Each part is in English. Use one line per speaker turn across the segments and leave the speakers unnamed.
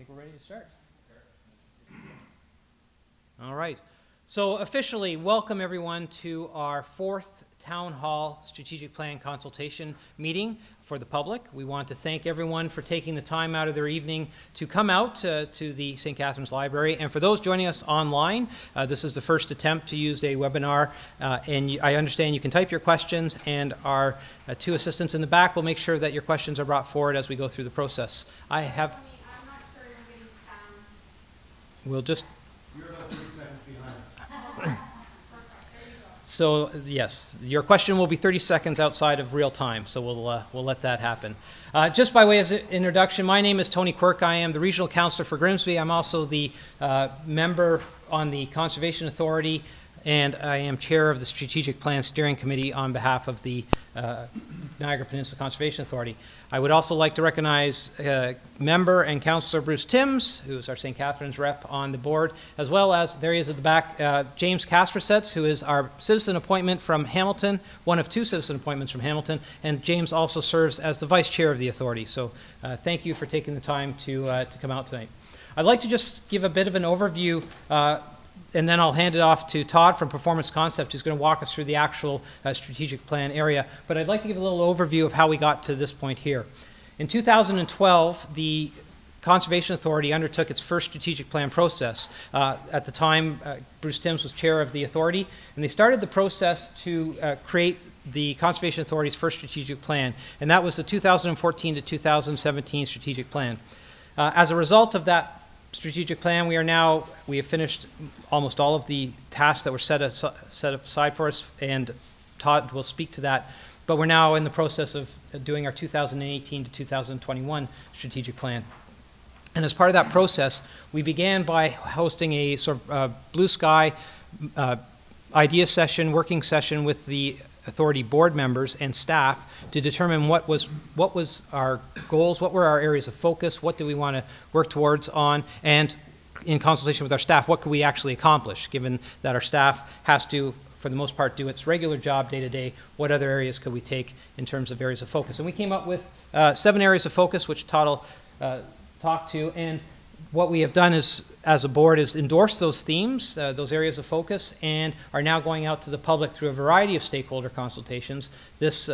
think we're ready to start. All right. So officially, welcome everyone to our fourth Town Hall Strategic Plan Consultation meeting for the public. We want to thank everyone for taking the time out of their evening to come out to the St. Catharines Library. And for those joining us online, this is the first attempt to use a webinar. And I understand you can type your questions, and our two assistants in the back will make sure that your questions are brought forward as we go through the process. I have...
I'm not sure you're getting sound.
We'll just...
You're about 30 seconds behind.
So yes, your question will be 30 seconds outside of real time, so we'll let that happen. Just by way of introduction, my name is Tony Quirk. I am the Regional Councillor for Grimsby. I'm also the member on the Conservation Authority, and I am chair of the Strategic Plan Steering Committee on behalf of the Niagara Peninsula Conservation Authority. I would also like to recognize member and Councillor Bruce Timms, who is our St. Catharines rep on the board, as well as, there he is at the back, James Kasprasets, who is our citizen appointment from Hamilton, one of two citizen appointments from Hamilton, and James also serves as the vice chair of the authority. So thank you for taking the time to come out tonight. I'd like to just give a bit of an overview and then I'll hand it off to Todd from Performance Concept, who's going to walk us through the actual strategic plan area. But I'd like to give a little overview of how we got to this point here. In 2012, the Conservation Authority undertook its first strategic plan process. At the time, Bruce Timms was chair of the authority, and they started the process to create the Conservation Authority's first strategic plan, and that was the 2014 to 2017 strategic plan. As a result of that strategic plan, we have finished almost all of the tasks that were set aside for us, and Todd will speak to that. But we're now in the process of doing our 2018 to 2021 strategic plan. And as part of that process, we began by hosting a sort of blue sky idea session, working session with the authority board members and staff to determine what was our goals, what were our areas of focus, what do we want to work towards on, and in consultation with our staff, what could we actually accomplish, given that our staff has to, for the most part, do its regular job day to day, what other areas could we take in terms of areas of focus. And we came up with 7 areas of focus, which Todd will talk to, and what we have done is, as a board, is endorse those themes, those areas of focus, and are now going out to the public through a variety of stakeholder consultations. This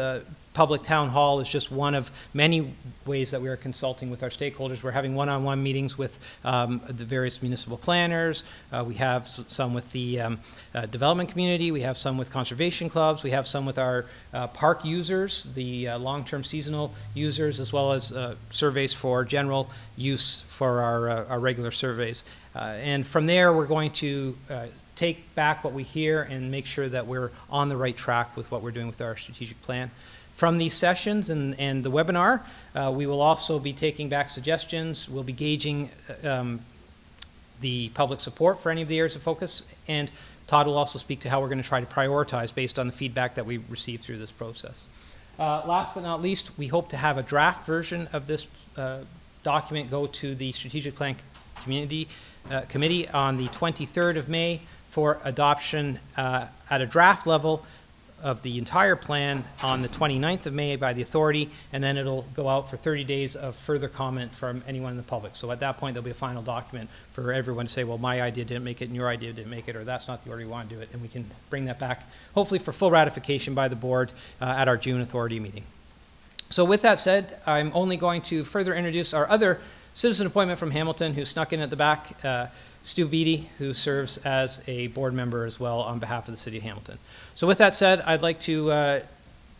public town hall is just one of many ways that we are consulting with our stakeholders. We're having one-on-one meetings with the various municipal planners. We have some with the development community. We have some with conservation clubs. We have some with our park users, the long-term seasonal users, as well as surveys for general use for our regular surveys. And from there, we're going to take back what we hear and make sure that we're on the right track with what we're doing with our strategic plan. From these sessions and the webinar, we will also be taking back suggestions. We'll be gauging the public support for any of the areas of focus, and Todd will also speak to how we're going to try to prioritize based on the feedback that we received through this process. Last but not least, we hope to have a draft version of this document go to the Strategic Plan Committee on the 23rd of May for adoption at a draft level of the entire plan on the 29th of May by the authority, and then it'll go out for 30 days of further comment from anyone in the public. So at that point, there'll be a final document for everyone to say, well, my idea didn't make it and your idea didn't make it, or that's not the order you want to do it, and we can bring that back, hopefully for full ratification by the board at our June authority meeting. So with that said, I'm only going to further introduce our other citizen appointment from Hamilton, who snuck in at the back, Stu Beattie, who serves as a board member as well on behalf of the City of Hamilton. So with that said, I'd like to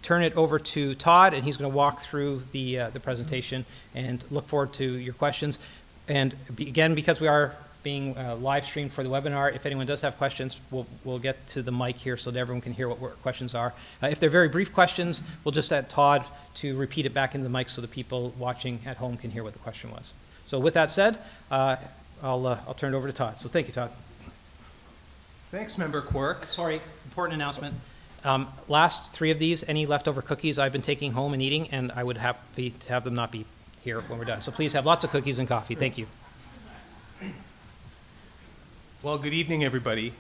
turn it over to Todd, and he's going to walk through the presentation, and look forward to your questions. And again, because we are being live streamed for the webinar, if anyone does have questions, we'll get to the mic here so that everyone can hear what questions are. If they're very brief questions, we'll just add Todd to repeat it back into the mic so the people watching at home can hear what the question was. So with that said, I'll turn it over to Todd. So thank you, Todd.
Thanks, Member Quirk.
Sorry, important announcement. Last 3 of these, any leftover cookies I've been taking home and eating, and I would happy to have them not be here when we're done. So please have lots of cookies and coffee. Thank you.
Well, good evening, everybody.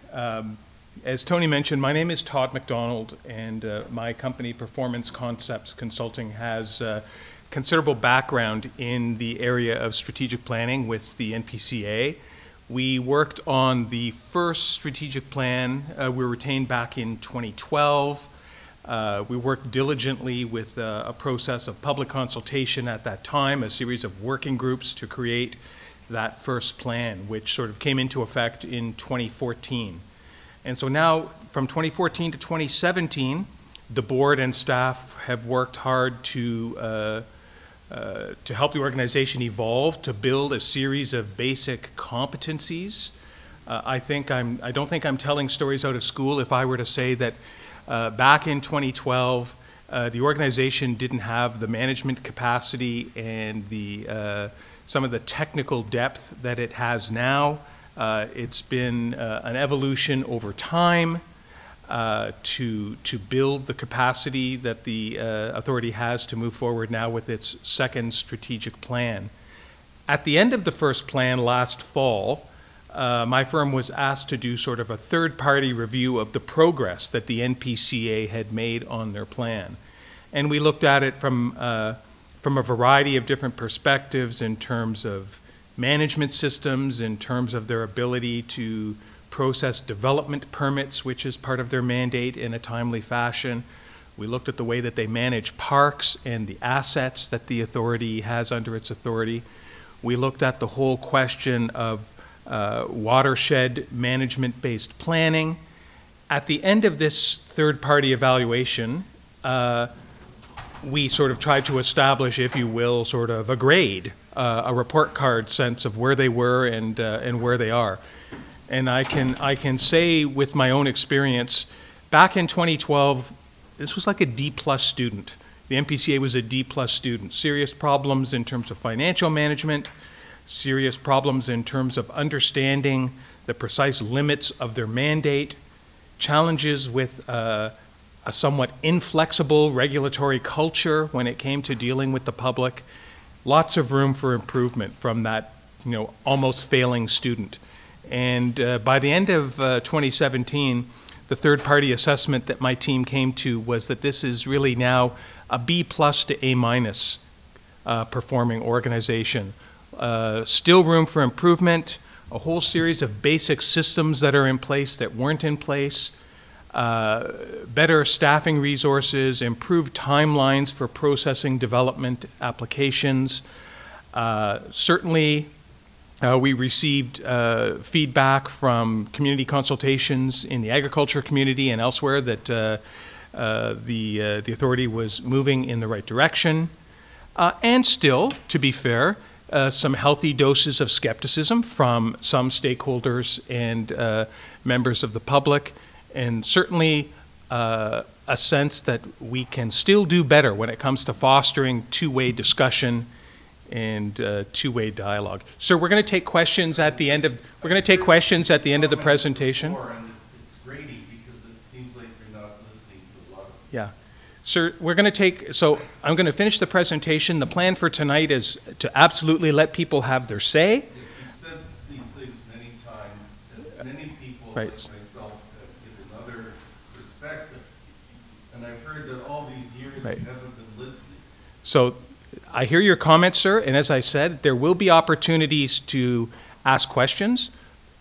As Tony mentioned, my name is Todd McDonald, and my company, Performance Concepts Consulting, has considerable background in the area of strategic planning with the N.P.C.A. We worked on the first strategic plan. We were retained back in 2012. We worked diligently with a process of public consultation at that time, a series of working groups to create that first plan, which sort of came into effect in 2014. And so now, from 2014 to 2017, the board and staff have worked hard to help the organization evolve, to build a series of basic competencies. I don't think I'm telling stories out of school if I were to say that back in 2012, the organization didn't have the management capacity and some of the technical depth that it has now. It's been an evolution over time to build the capacity that the authority has to move forward now with its second strategic plan. At the end of the first plan last fall, my firm was asked to do sort of a third-party review of the progress that the N.P.C.A. had made on their plan. And we looked at it from a variety of different perspectives in terms of management systems, in terms of their ability to process development permits, which is part of their mandate, in a timely fashion. We looked at the way that they manage parks and the assets that the authority has under its authority. We looked at the whole question of watershed management-based planning. At the end of this third-party evaluation, we sort of tried to establish, if you will, sort of a grade, a report card sense of where they were and where they are. And I can say with my own experience, back in 2012, this was like a D+ student. The N.P.C.A. was a D+ student. Serious problems in terms of financial management, serious problems in terms of understanding the precise limits of their mandate, challenges with a somewhat inflexible regulatory culture when it came to dealing with the public. Lots of room for improvement from that, almost failing student. And by the end of 2017, the third-party assessment that my team came to was that this is really now a B+ to A- performing organization. Still room for improvement, a whole series of basic systems that are in place that weren't in place, better staffing resources, improved timelines for processing development applications. Certainly, we received feedback from community consultations in the agriculture community and elsewhere that the authority was moving in the right direction. And still, to be fair, some healthy doses of skepticism from some stakeholders and members of the public, and certainly a sense that we can still do better when it comes to fostering two-way discussion and two-way dialogue. So we're going to take questions at the end of the presentation.
It's grating because it seems like you're not listening to a lot of it.
Yeah. Sir, I'm going to finish the presentation. The plan for tonight is to absolutely let people have their say.
Yes, you've said these things many times, and many people,
Right.
like myself, have given another perspective. And I've heard that all these years
Right.
you haven't been listening.
So I hear your comments, sir, and as I said, there will be opportunities to ask questions,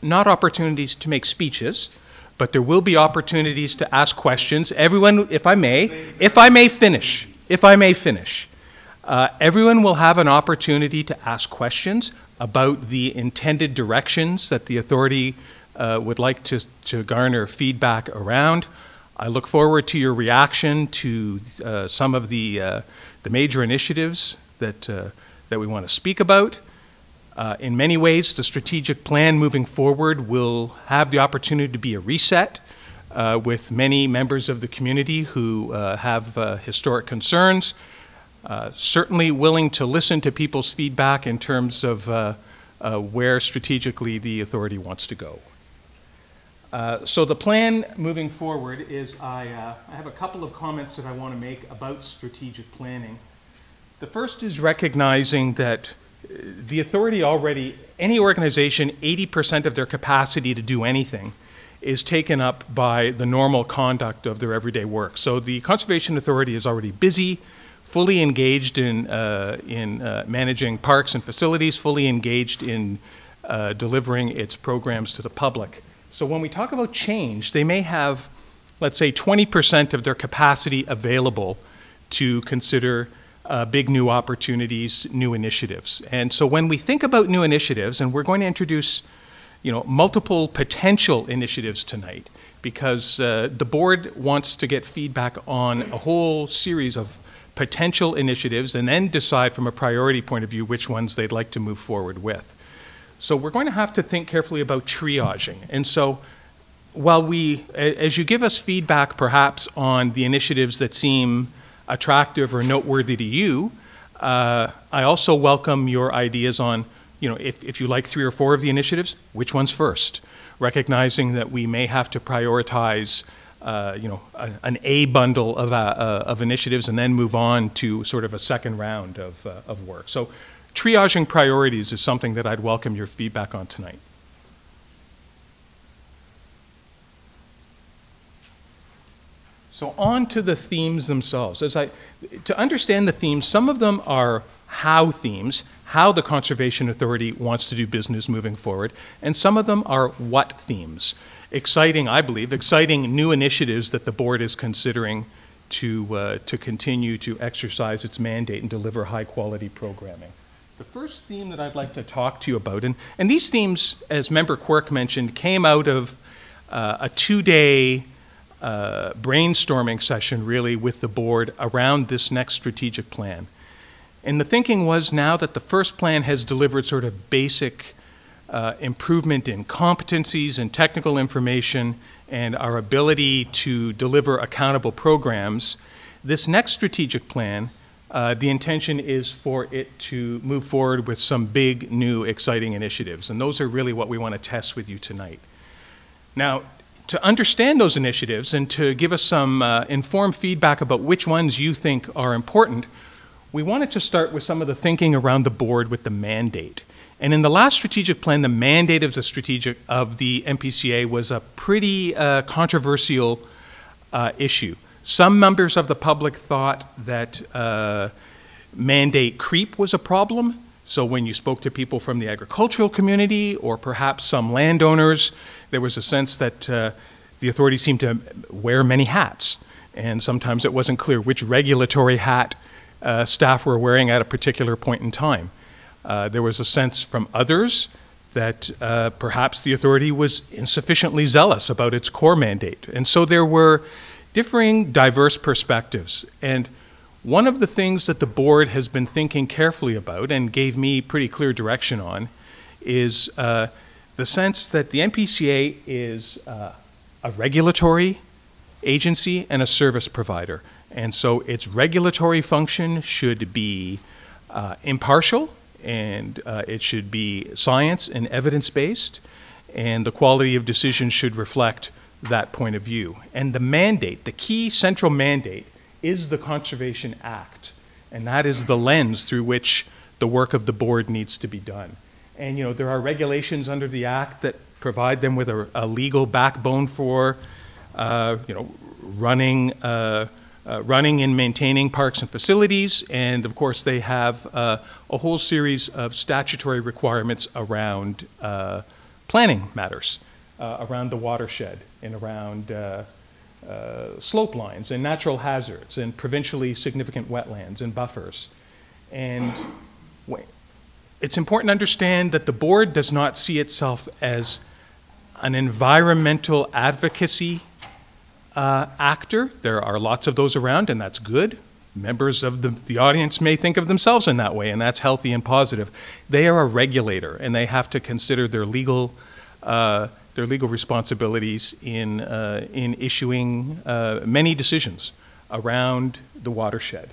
not opportunities to make speeches, but there will be opportunities to ask questions. Everyone, if I may finish, everyone will have an opportunity to ask questions about the intended directions that the authority would like to garner feedback around. I look forward to your reaction to some of the major initiatives that we want to speak about. In many ways, the strategic plan moving forward will have the opportunity to be a reset with many members of the community who have historic concerns. Certainly willing to listen to people's feedback in terms of where strategically the authority wants to go. So the plan moving forward is I have a couple of comments that I want to make about strategic planning. The first is recognizing that the authority already, any organization, 80% of their capacity to do anything is taken up by the normal conduct of their everyday work. So the Conservation Authority is already busy fully engaged in managing parks and facilities, fully engaged in delivering its programs to the public. So when we talk about change, they may have, let's say, 20% of their capacity available to consider big new opportunities, new initiatives. And so when we think about new initiatives, and we're going to introduce, multiple potential initiatives tonight, because the board wants to get feedback on a whole series of potential initiatives and then decide from a priority point of view which ones they'd like to move forward with. So we're going to have to think carefully about triaging. And so while as you give us feedback perhaps on the initiatives that seem attractive or noteworthy to you, I also welcome your ideas on, if you like 3 or 4 of the initiatives, which one's first? Recognizing that we may have to prioritize, an A bundle of initiatives and then move on to sort of a second round of work. So triaging priorities is something that I'd welcome your feedback on tonight. So on to the themes themselves. To understand the themes, some of them are how themes, how the Conservation Authority wants to do business moving forward, and some of them are what themes. Exciting, I believe, exciting new initiatives that the board is considering to continue to exercise its mandate and deliver high-quality programming. The first theme that I'd like to talk to you about, and these themes, as Member Quirk mentioned, came out of a 2-day brainstorming session, really, with the board around this next strategic plan. And the thinking was, now that the first plan has delivered sort of basic improvement in competencies and technical information and our ability to deliver accountable programs, this next strategic plan, the intention is for it to move forward with some big, new, exciting initiatives. And those are really what we want to test with you tonight. Now, to understand those initiatives and to give us some informed feedback about which ones you think are important, we wanted to start with some of the thinking around the board with the mandate. And in the last strategic plan, the mandate of the NPCA was a pretty controversial issue. Some members of the public thought that mandate creep was a problem. So when you spoke to people from the agricultural community or perhaps some landowners, there was a sense that the authority seemed to wear many hats. And sometimes it wasn't clear which regulatory hat staff were wearing at a particular point in time. There was a sense from others that perhaps the authority was insufficiently zealous about its core mandate. And so there were differing, diverse perspectives. And one of the things that the board has been thinking carefully about and gave me pretty clear direction on is the sense that the NPCA is a regulatory agency and a service provider. And so its regulatory function should be impartial, and it should be science and evidence-based, and the quality of decisions should reflect that point of view. And the mandate, the key central mandate, is the Conservation Act, and that is the lens through which the work of the board needs to be done. And there are regulations under the Act that provide them with a legal backbone for running and maintaining parks and facilities, and of course they have a whole series of statutory requirements around planning matters, around the watershed and around slope lines and natural hazards and provincially significant wetlands and buffers. And it's important to understand that the board does not see itself as an environmental advocacy actor. There are lots of those around, and that's good. Members of the audience may think of themselves in that way, and that's healthy and positive. They are a regulator, and they have to consider their legal responsibilities in issuing many decisions around the watershed.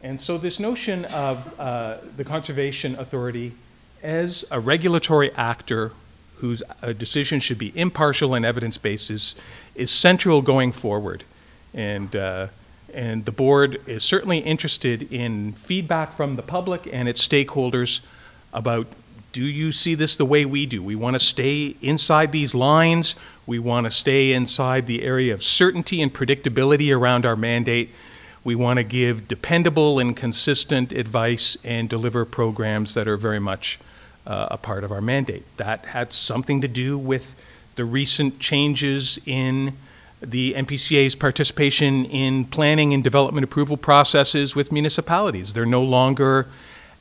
And so this notion of the Conservation Authority as a regulatory actor whose decision should be impartial and evidence-based is central going forward. And the board is certainly interested in feedback from the public and its stakeholders about, do you see this the way we do? We want to stay inside these lines. We want to stay inside the area of certainty and predictability around our mandate. We want to give dependable and consistent advice and deliver programs that are very much a part of our mandate. That had something to do with the recent changes in the NPCA's participation in planning and development approval processes with municipalities. They're no longer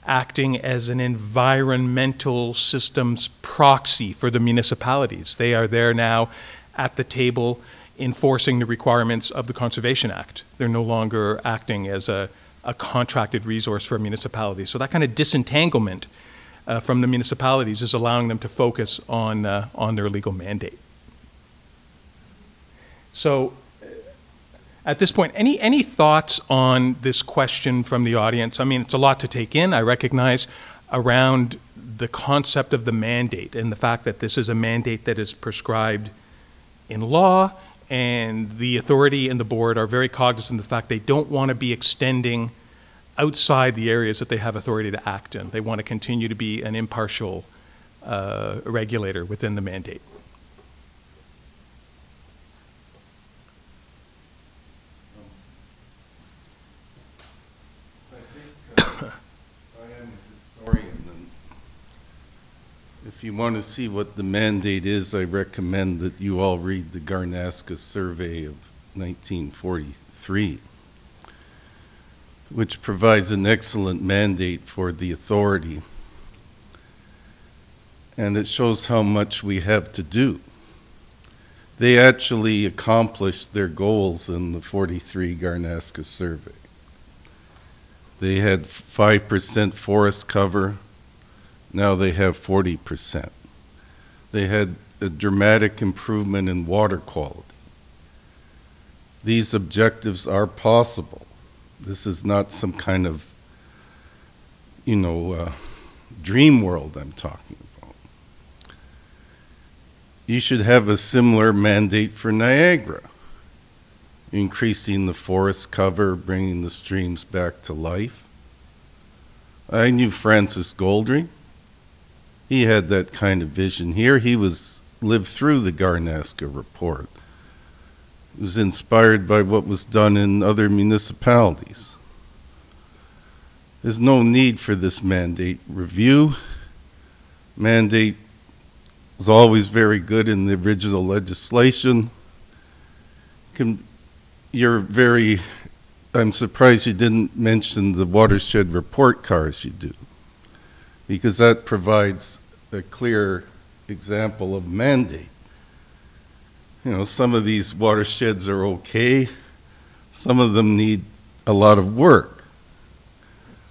acting as an environmental systems proxy for the municipalities. They are there now at the table enforcing the requirements of the Conservation Act. They're no longer acting as a contracted resource for municipalities. So that kind of disentanglement from the municipalities is allowing them to focus on their legal mandate. So at this point, any thoughts on this question from the audience? I mean, it's a lot to take in, I recognize, around the concept of the mandate and the fact that this is a mandate that is prescribed in law, and the authority and the board are very cognizant of the fact they don't want to be extending outside the areas that they have authority to act in. They want to continue to be an impartial regulator within the mandate.
If you want to see what the mandate is, I recommend that you all read the Garnaska Survey of 1943, which provides an excellent mandate for the authority. And it shows how much we have to do. They actually accomplished their goals in the 43 Garnaska Survey. They had 5% forest cover. Now they have 40%. They had a dramatic improvement in water quality. These objectives are possible. This is not some kind of, dream world I'm talking about. You should have a similar mandate for Niagara, increasing the forest cover, bringing the streams back to life. I knew Francis Goldring. He had that kind of vision here. He lived through the Garnaska report. It was inspired by what was done in other municipalities. There's no need for this mandate review. Mandate is always very good in the original legislation. I'm surprised you didn't mention the Watershed report cars you do, because that provides a clear example of mandate. Some of these watersheds are okay. Some of them need a lot of work.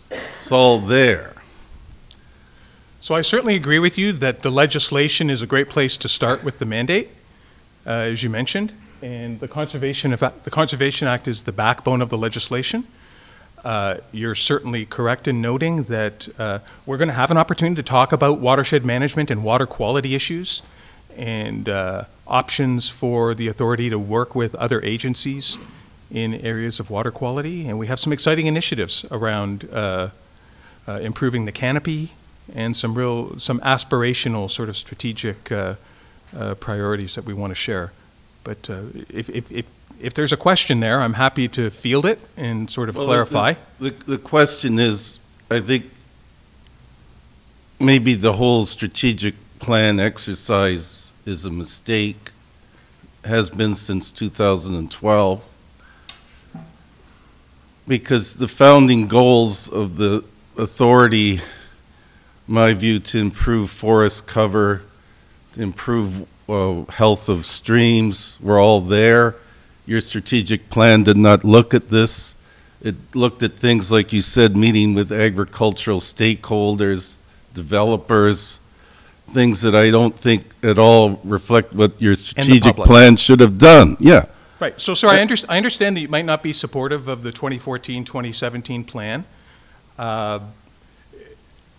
It's all there.
So I certainly agree with you that the legislation is a great place to start with the mandate, as you mentioned, and the Conservation Act is the backbone of the legislation. You're certainly correct in noting that we're going to have an opportunity to talk about watershed management and water quality issues and options for the authority to work with other agencies in areas of water quality. And we have some exciting initiatives around improving the Canopy and some aspirational sort of strategic priorities that we want to share. But if there's a question there, I'm happy to field it and sort of clarify.
The question is, I think maybe the whole strategic plan exercise is a mistake, has been since 2012, because the founding goals of the authority, my view, to improve forest cover, to improve health of streams, were all there. Your strategic plan did not look at this. It looked at things like you said, meeting with agricultural stakeholders, developers, things that I don't think at all reflect what your strategic plan should have done. Yeah.
Right. So, sir, I understand that you might not be supportive of the 2014-2017 plan. I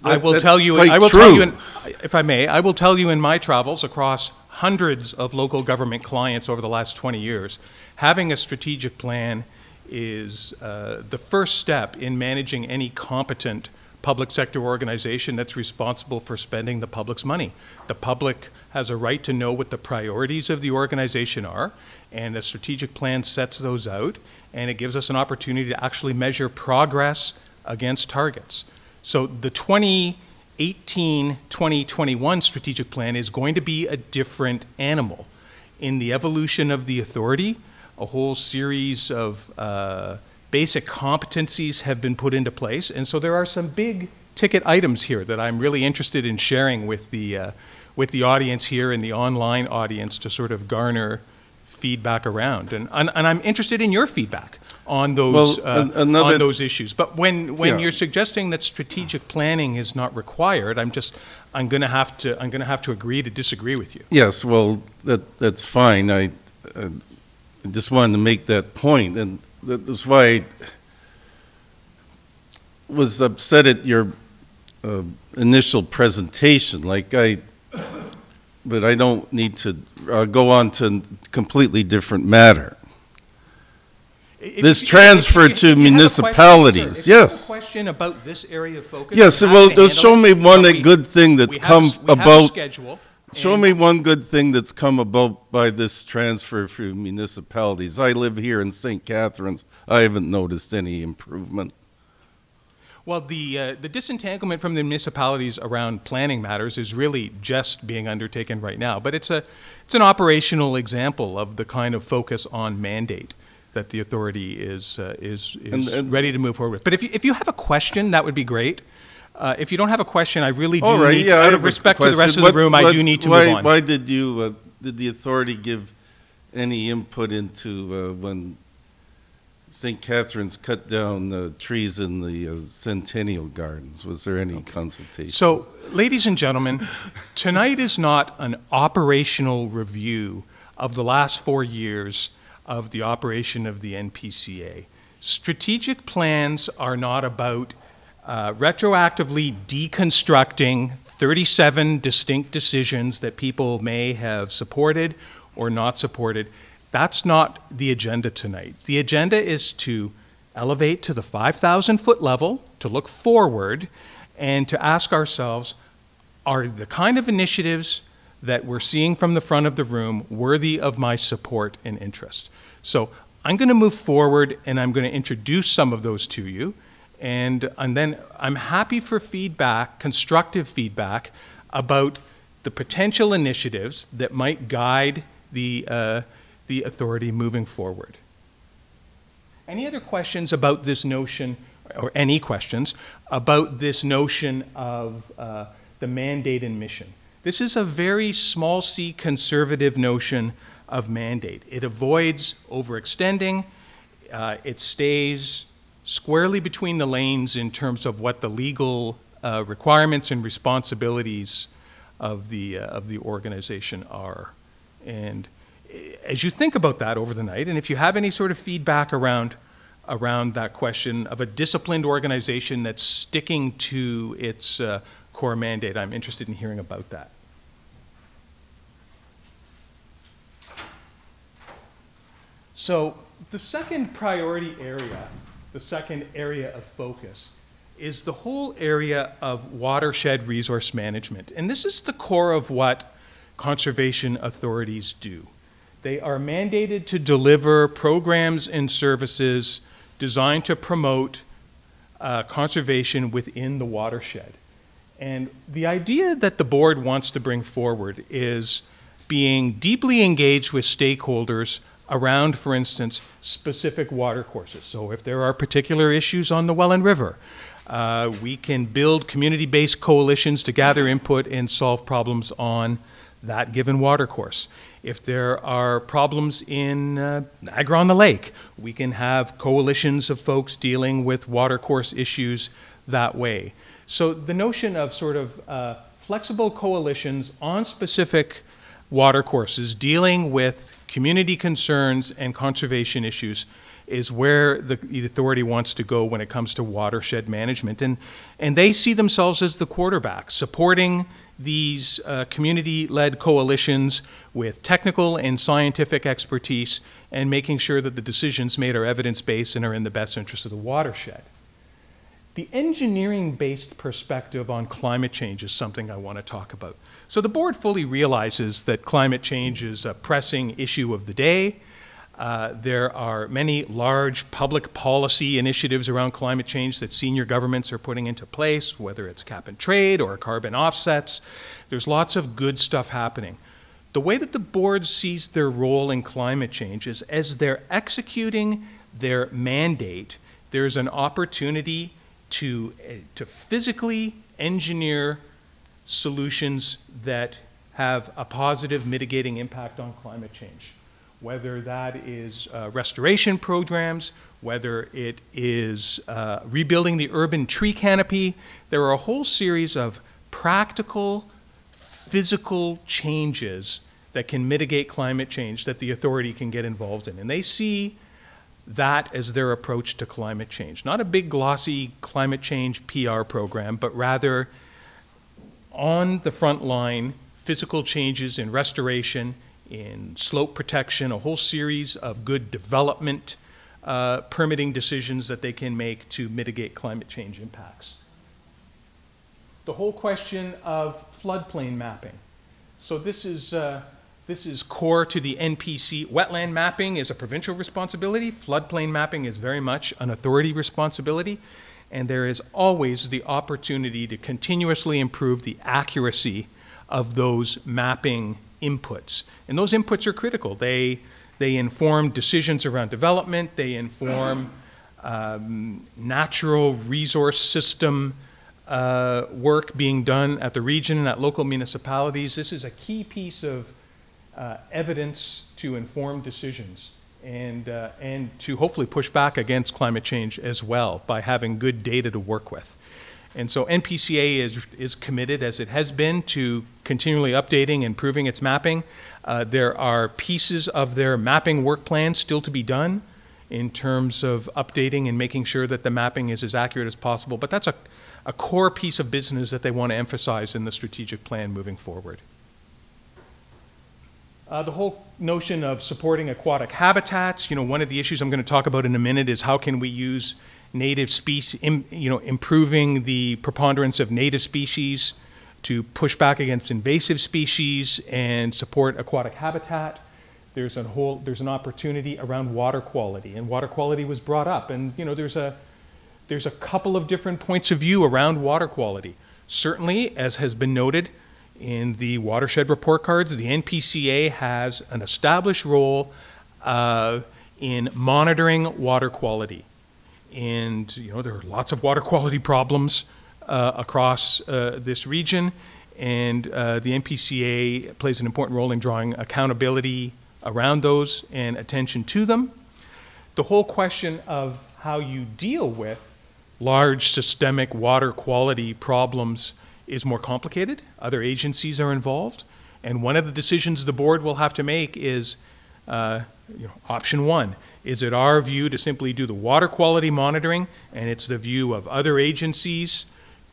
will tell you, if I may, I will tell you in my travels across hundreds of local government clients over the last 20 years, having a strategic plan is the first step in managing any competent public sector organization that's responsible for spending the public's money. The public has a right to know what the priorities of the organization are, and a strategic plan sets those out, and it gives us an opportunity to actually measure progress against targets. So the 2018-2021 strategic plan is going to be a different animal. In the evolution of the authority, a whole series of basic competencies have been put into place, and so there are some big ticket items here that I'm really interested in sharing with the audience here and the online audience to sort of garner feedback around, and I'm interested in your feedback on those on those issues. But when you're suggesting that strategic planning is not required, I'm going to have to agree to disagree with you.
Yes, well, that's fine. I just wanted to make that point, and that's why I was upset at your initial presentation. But I don't need to go on to a completely different matter. This transfer to municipalities, yes.
If you have a question about this area of focus,
yes, well, show me one good thing that's come about. Show me one good thing that's come about by this transfer for municipalities. I live here in St. Catharines. I haven't noticed any improvement.
Well, the disentanglement from the municipalities around planning matters is really just being undertaken right now. But it's an operational example of the kind of focus on mandate that the authority is ready to move forward with. But if you have a question, that would be great. If you don't have a question, I really do need, out of respect to the rest of the room, I do need to move on.
Why did you, did the authority give any input into when St. Catharines cut down the trees in the Centennial Gardens? Was there any consultation? So,
ladies and gentlemen, tonight is not an operational review of the last 4 years of the operation of the NPCA. Strategic plans are not about retroactively deconstructing 37 distinct decisions that people may have supported or not supported. That's not the agenda tonight. The agenda is to elevate to the 5,000-foot level, to look forward, and to ask ourselves, are the kind of initiatives that we're seeing from the front of the room worthy of my support and interest? So I'm going to move forward, and I'm going to introduce some of those to you, and then I'm happy for feedback, constructive feedback, about the potential initiatives that might guide the authority moving forward. Any other questions about this notion, or any questions about this notion of the mandate and mission? This is a very small c conservative notion of mandate. It avoids overextending. It stays squarely between the lanes in terms of what the legal requirements and responsibilities of the organization are. And as you think about that over the night, and if you have any sort of feedback around that question of a disciplined organization that's sticking to its core mandate, I'm interested in hearing about that. So the second priority area, the second area of focus, is the whole area of watershed resource management. And this is the core of what conservation authorities do. They are mandated to deliver programs and services designed to promote conservation within the watershed. And the idea that the board wants to bring forward is being deeply engaged with stakeholders around, for instance, specific watercourses. So if there are particular issues on the Welland River, we can build community-based coalitions to gather input and solve problems on that given watercourse. If there are problems in Niagara on the Lake, we can have coalitions of folks dealing with watercourse issues that way. So the notion of sort of flexible coalitions on specific watercourses dealing with community concerns and conservation issues is where the authority wants to go when it comes to watershed management. And they see themselves as the quarterback, supporting these community-led coalitions with technical and scientific expertise and making sure that the decisions made are evidence-based and are in the best interest of the watershed. The engineering-based perspective on climate change is something I want to talk about. So the board fully realizes that climate change is a pressing issue of the day. There are many large public policy initiatives around climate change that senior governments are putting into place, whether it's cap and trade or carbon offsets. There's lots of good stuff happening. The way that the board sees their role in climate change is as they're executing their mandate, there's an opportunity to physically engineer solutions that have a positive mitigating impact on climate change. Whether that is restoration programs, whether it is rebuilding the urban tree canopy, there are a whole series of practical, physical changes that can mitigate climate change that the authority can get involved in. And they see that as their approach to climate change. Not a big glossy climate change PR program, but rather on the front line, physical changes in restoration, in slope protection, a whole series of good development permitting decisions that they can make to mitigate climate change impacts. The whole question of floodplain mapping. So this is core to the NPC. Wetland mapping is a provincial responsibility. Floodplain mapping is very much an authority responsibility. And there is always the opportunity to continuously improve the accuracy of those mapping inputs. And those inputs are critical. They inform decisions around development. They inform natural resource system work being done at the region and at local municipalities. This is a key piece of evidence to inform decisions and to hopefully push back against climate change as well by having good data to work with. And so NPCA is committed, as it has been, to continually updating and improving its mapping. There are pieces of their mapping work plan still to be done in terms of updating and making sure that the mapping is as accurate as possible. But that's a core piece of business that they want to emphasize in the strategic plan moving forward. The whole notion of supporting aquatic habitats, one of the issues I'm going to talk about in a minute is how can we use native species, improving the preponderance of native species to push back against invasive species and support aquatic habitat. There's an opportunity around water quality, and water quality was brought up, and there's a couple of different points of view around water quality. Certainly, as has been noted in the Watershed report cards, the N.P.C.A. has an established role in monitoring water quality. And there are lots of water quality problems across this region, and the N.P.C.A. plays an important role in drawing accountability around those and attention to them. The whole question of how you deal with large systemic water quality problems is more complicated. Other agencies are involved, and one of the decisions the board will have to make is option one. Is it our view to simply do the water quality monitoring, and it's the view of other agencies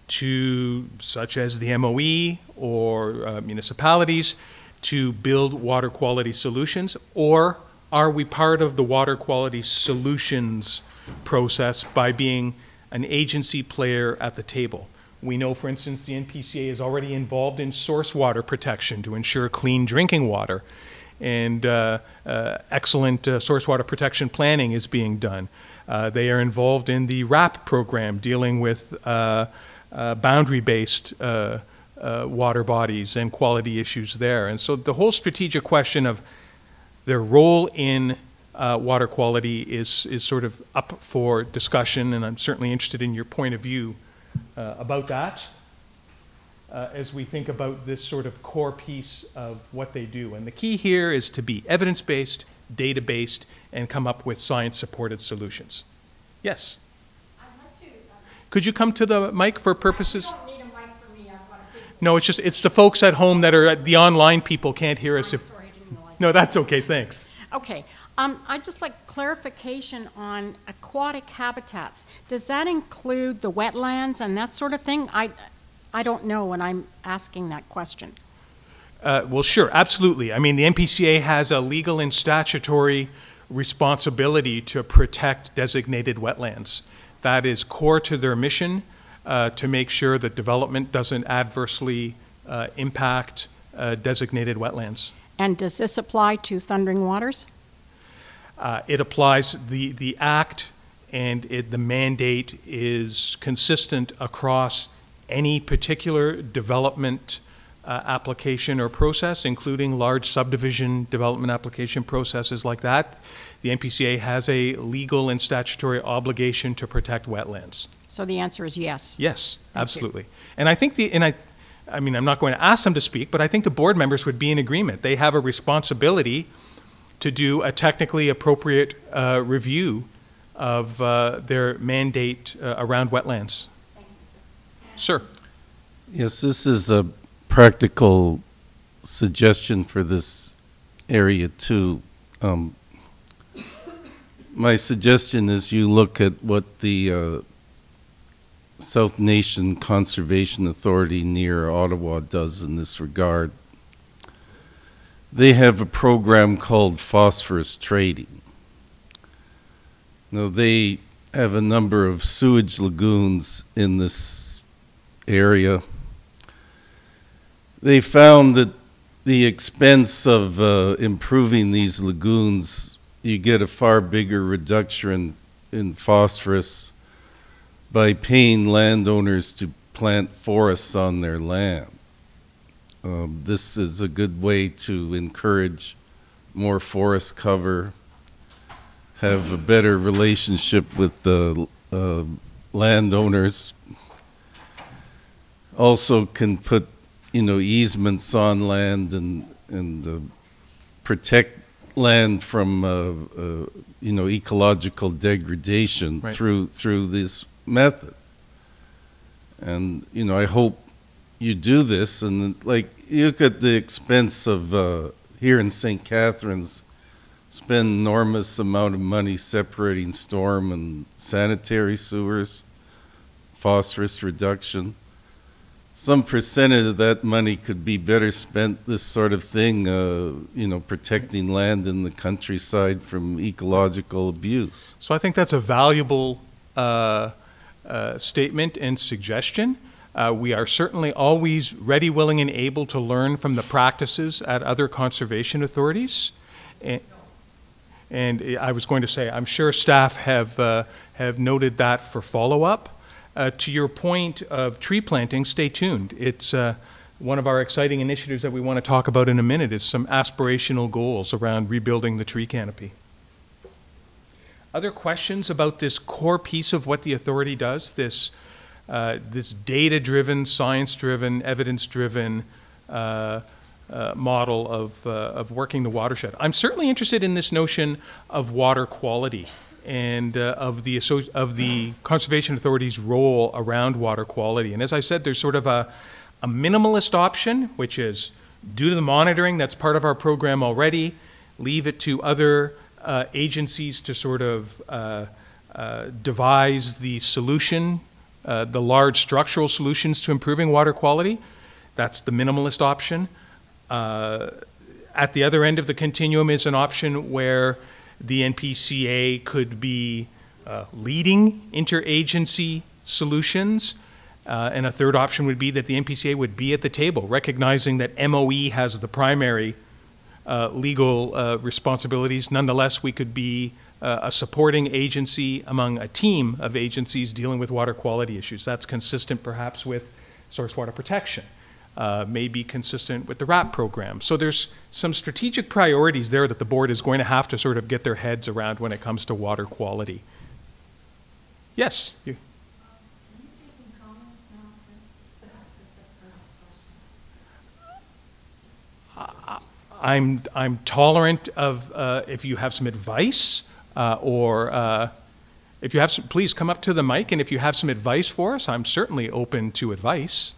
such as the MOE or municipalities to build water quality solutions, or are we part of the water quality solutions process by being an agency player at the table? We know, for instance, the N.P.C.A. is already involved in source water protection to ensure clean drinking water, and excellent source water protection planning is being done. They are involved in the RAP program dealing with boundary-based water bodies and quality issues there. And so the whole strategic question of their role in water quality is sort of up for discussion, and I'm certainly interested in your point of view about that as we think about this sort of core piece of what they do. And the key here is to be evidence-based, data-based, and come up with science-supported solutions. Yes?
I'd like to.
Could you come to the mic for purposes?
You don't need a mic for me. I've got a big.
No, it's the folks at home that are the online people can't hear us.
I'm sorry, I didn't realize.
No, that's okay, thanks.
Okay. I'd just like clarification on aquatic habitats. Does that include the wetlands and that sort of thing? I don't know when I'm asking that question.
Well, sure, absolutely. I mean, the N.P.C.A. has a legal and statutory responsibility to protect designated wetlands. That is core to their mission, to make sure that development doesn't adversely impact designated wetlands.
And does this apply to Thundering Waters?
It applies, the act and the mandate is consistent across any particular development application or process, including large subdivision development application processes like that. The NPCA has a legal and statutory obligation to protect wetlands.
So the answer is yes.
Yes, absolutely. And I think I mean, I'm not going to ask them to speak, but I think the board members would be in agreement. They have a responsibility to do a technically appropriate review of their mandate around wetlands. Sir.
Yes, this is a practical suggestion for this area too. My suggestion is you look at what the South Nation Conservation Authority near Ottawa does in this regard. They have a program called Phosphorus Trading. Now, they have a number of sewage lagoons in this area. They found that the expense of improving these lagoons, you get a far bigger reduction in phosphorus by paying landowners to plant forests on their land. This is a good way to encourage more forest cover, have a better relationship with the landowners. Also can put, easements on land and protect land from, ecological degradation through this method. And, I hope you do this, and you look at the expense of here in St. Catharines, spend enormous amount of money separating storm and sanitary sewers, phosphorus reduction. Some percentage of that money could be better spent this sort of thing, protecting land in the countryside from ecological abuse.
So I think that's a valuable statement and suggestion. We are certainly always ready, willing, and able to learn from the practices at other conservation authorities. And I was going to say, I'm sure staff have noted that for follow-up. To your point of tree planting, stay tuned. It's one of our exciting initiatives that we want to talk about in a minute is some aspirational goals around rebuilding the tree canopy. Other questions about this core piece of what the authority does, this data-driven, science-driven, evidence-driven model of working the watershed? I'm certainly interested in this notion of water quality and of the Conservation Authority's role around water quality. And as I said, there's sort of a minimalist option, which is due to the monitoring that's part of our program already, leave it to other agencies to sort of devise the solution, the large structural solutions to improving water quality. That's the minimalist option. At the other end of the continuum is an option where the NPCA could be leading interagency solutions. And a third option would be that the NPCA would be at the table, recognizing that MOE has the primary legal responsibilities. Nonetheless, we could be a supporting agency among a team of agencies dealing with water quality issues. That's consistent perhaps with source water protection, may be consistent with the RAP program. So there's some strategic priorities there that the board is going to have to sort of get their heads around when it comes to water quality. Yes? You. I'm tolerant of if you have some advice or if you have some, please come up to the mic, and if you have some advice for us, I'm certainly open to advice.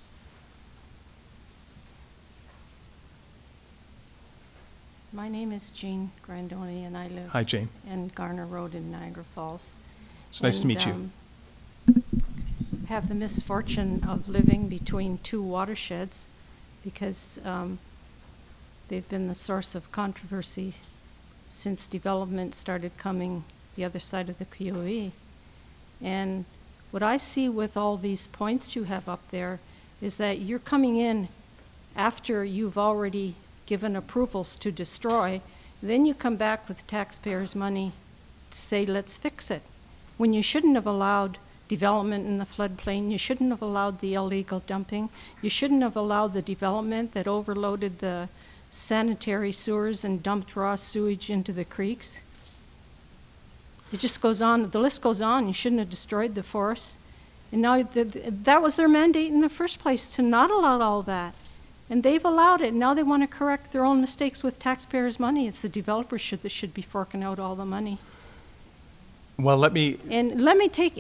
My name is Jean Grandoni, and I live
Hi, Jane.
in Garner Road in Niagara Falls.
It's nice to meet you.
Have the misfortune of living between two watersheds because they've been the source of controversy since development started coming the other side of the QE. And what I see with all these points you have up there is that you're coming in after you've already given approvals to destroy, then you come back with taxpayers' money to say, let's fix it. When you shouldn't have allowed development in the floodplain, you shouldn't have allowed the illegal dumping, you shouldn't have allowed the development that overloaded the sanitary sewers and dumped raw sewage into the creeks. It just goes on, the list goes on. You shouldn't have destroyed the forests. And now that was their mandate in the first place, to not allow all that. And they've allowed it. Now they want to correct their own mistakes with taxpayers' money. It's the developers that should be forking out all the money.
Well, let me
take,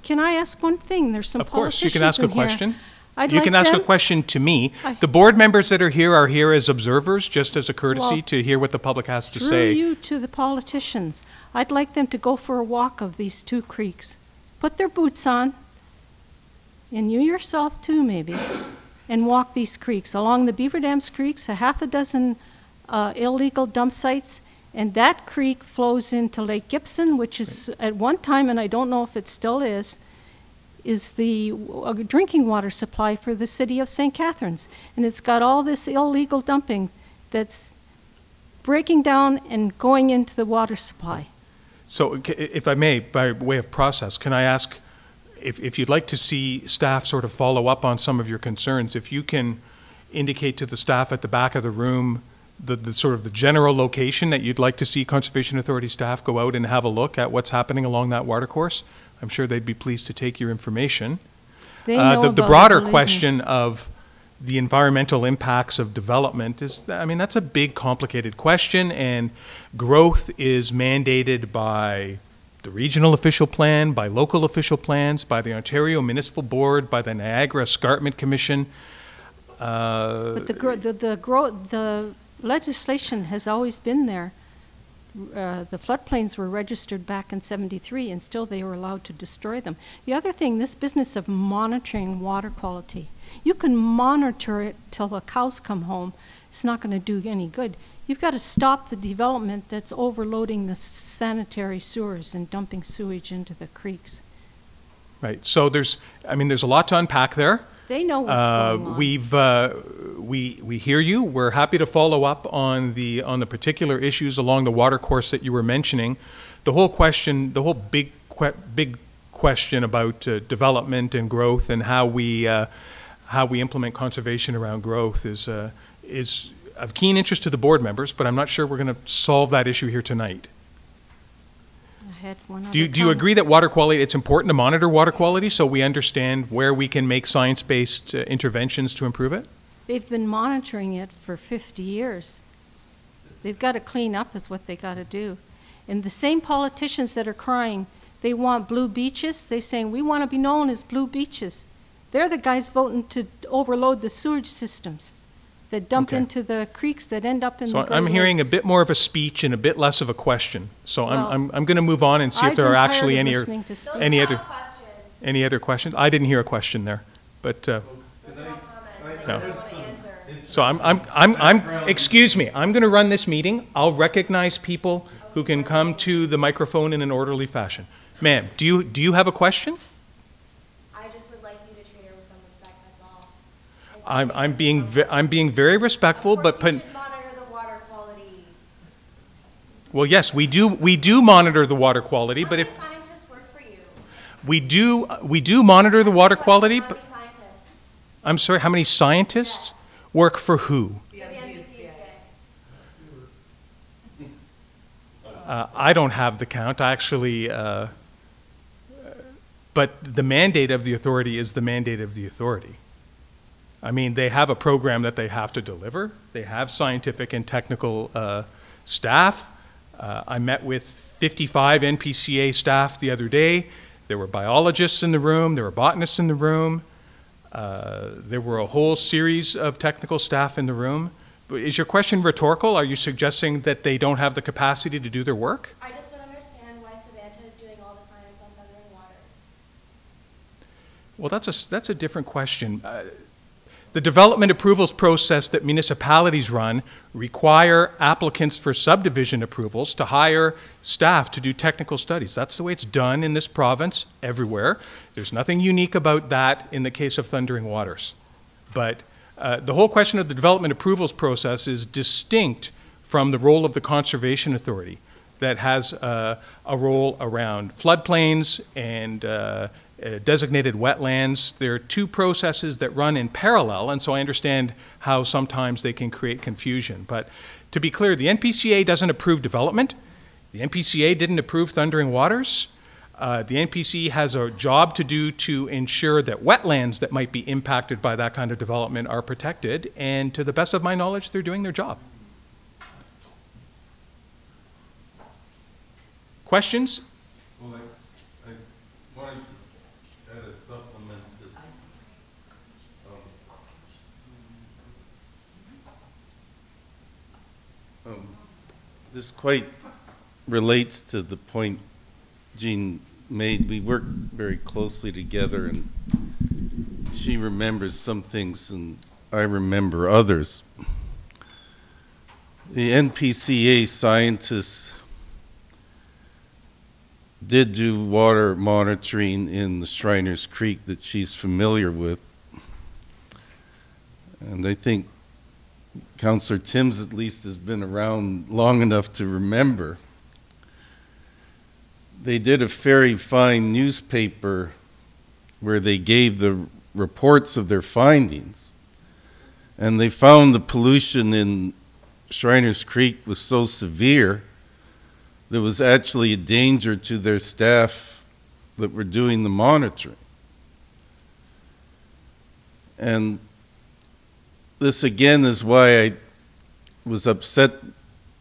can I ask one thing? There's some
Of course, you
politicians
can ask a
in here.
question.
I'd
You
like
can ask a
them-
question to me. The board members that are here as observers, just as a courtesy
Well,
to hear what the public has to
Through
say.
you to the politicians. I'd like them to go for a walk of these two creeks. Put their boots on, and you yourself too maybe, and walk these creeks. Along the Beaver Dams creeks, a half a dozen illegal dump sites, and that creek flows into Lake Gibson, which is at one time, and I don't know if it still is the drinking water supply for the city of St. Catharines. And it's got all this illegal dumping that's breaking down and going into the water supply.
So if I may, by way of process, can I ask, if you'd like to see staff sort of follow up on some of your concerns, if you can indicate to the staff at the back of the room the sort of the general location that you'd like to see Conservation Authority staff go out and have a look at what's happening along that watercourse, I'm sure they'd be pleased to take your information.
They know
The
about it,
broader
believe me.
question of the environmental impacts of development is, I mean, that's a big, complicated question, and growth is mandated by the regional official plan, by local official plans, by the Ontario Municipal Board, by the Niagara Escarpment Commission.
But the legislation has always been there. The floodplains were registered back in '73, and still they were allowed to destroy them. The other thing, this business of monitoring water quality, you can monitor it till the cows come home. It's not going to do any good. You've got to stop the development that's overloading the sanitary sewers and dumping sewage into the creeks.
Right. So there's a lot to unpack there.
They know what's going on.
We hear you. We're happy to follow up on the particular issues along the water course that you were mentioning. The whole big question about development and growth and how we implement conservation around growth is of keen interest to the board members, but I'm not sure we're going to solve that issue here tonight.
I had one other
Do you
comment.
agree that water quality, it's important to monitor water quality so we understand where we can make science-based interventions to improve it?
They've been monitoring it for 50 years. They've got to clean up is what they got to do. And the same politicians that are crying, they want blue beaches, they're saying, we want to be known as blue beaches. They're the guys voting to overload the sewage systems that dump
Okay.
into the creeks that end up in the
So
Great
I'm hearing a
Lakes.
bit more of a speech and a bit less of a question. So
Well,
I'm going to move on and see if
I've
there are
been tired
actually
of
any
listening to speech.
any other questions. I didn't hear a question there, but no. So excuse me. I'm going to run this meeting. I'll recognize people who can come to the microphone in an orderly fashion. Ma'am, do you have a question?
I just would like you to treat her with some respect, that's all.
I'm being very respectful, but
Of course you should monitor the water quality.
well, yes, we do monitor the water quality, but
How
if
many scientists work for you?
we do monitor the water quality,
How
but
many scientists?
I'm sorry, how many scientists work for who?
For the NPCA.
I don't have the count, actually, but the mandate of the authority is the mandate of the authority. I mean, they have a program that they have to deliver. They have scientific and technical staff. I met with 55 NPCA staff the other day. There were biologists in the room. There were botanists in the room. There were a whole series of technical staff in the room. But is your question rhetorical? Are you suggesting that they don't have the capacity to do their work?
I just don't understand why Savanta is doing all the science on Feathering Waters.
Well, that's a different question. The development approvals process that municipalities run require applicants for subdivision approvals to hire staff to do technical studies. That's the way it's done in this province everywhere. There's nothing unique about that in the case of Thundering Waters. But the whole question of the development approvals process is distinct from the role of the Conservation Authority that has a role around floodplains and designated wetlands. There are two processes that run in parallel, and so I understand how sometimes they can create confusion. But to be clear, the NPCA doesn't approve development. The NPCA didn't approve Thundering Waters. The NPCA has a job to do to ensure that wetlands that might be impacted by that kind of development are protected, and to the best of my knowledge, they're doing their job. Questions?
Well, I wanted to add a supplement that this quite relates to the point Jean made. We work very closely together, and she remembers some things and I remember others. The N.P.C.A. scientists did do water monitoring in the Shriners Creek that she's familiar with. And I think Councillor Timms at least has been around long enough to remember. They did a very fine newspaper where they gave the reports of their findings. And they found the pollution in Shriners Creek was so severe there was actually a danger to their staff that were doing the monitoring. And this again is why I was upset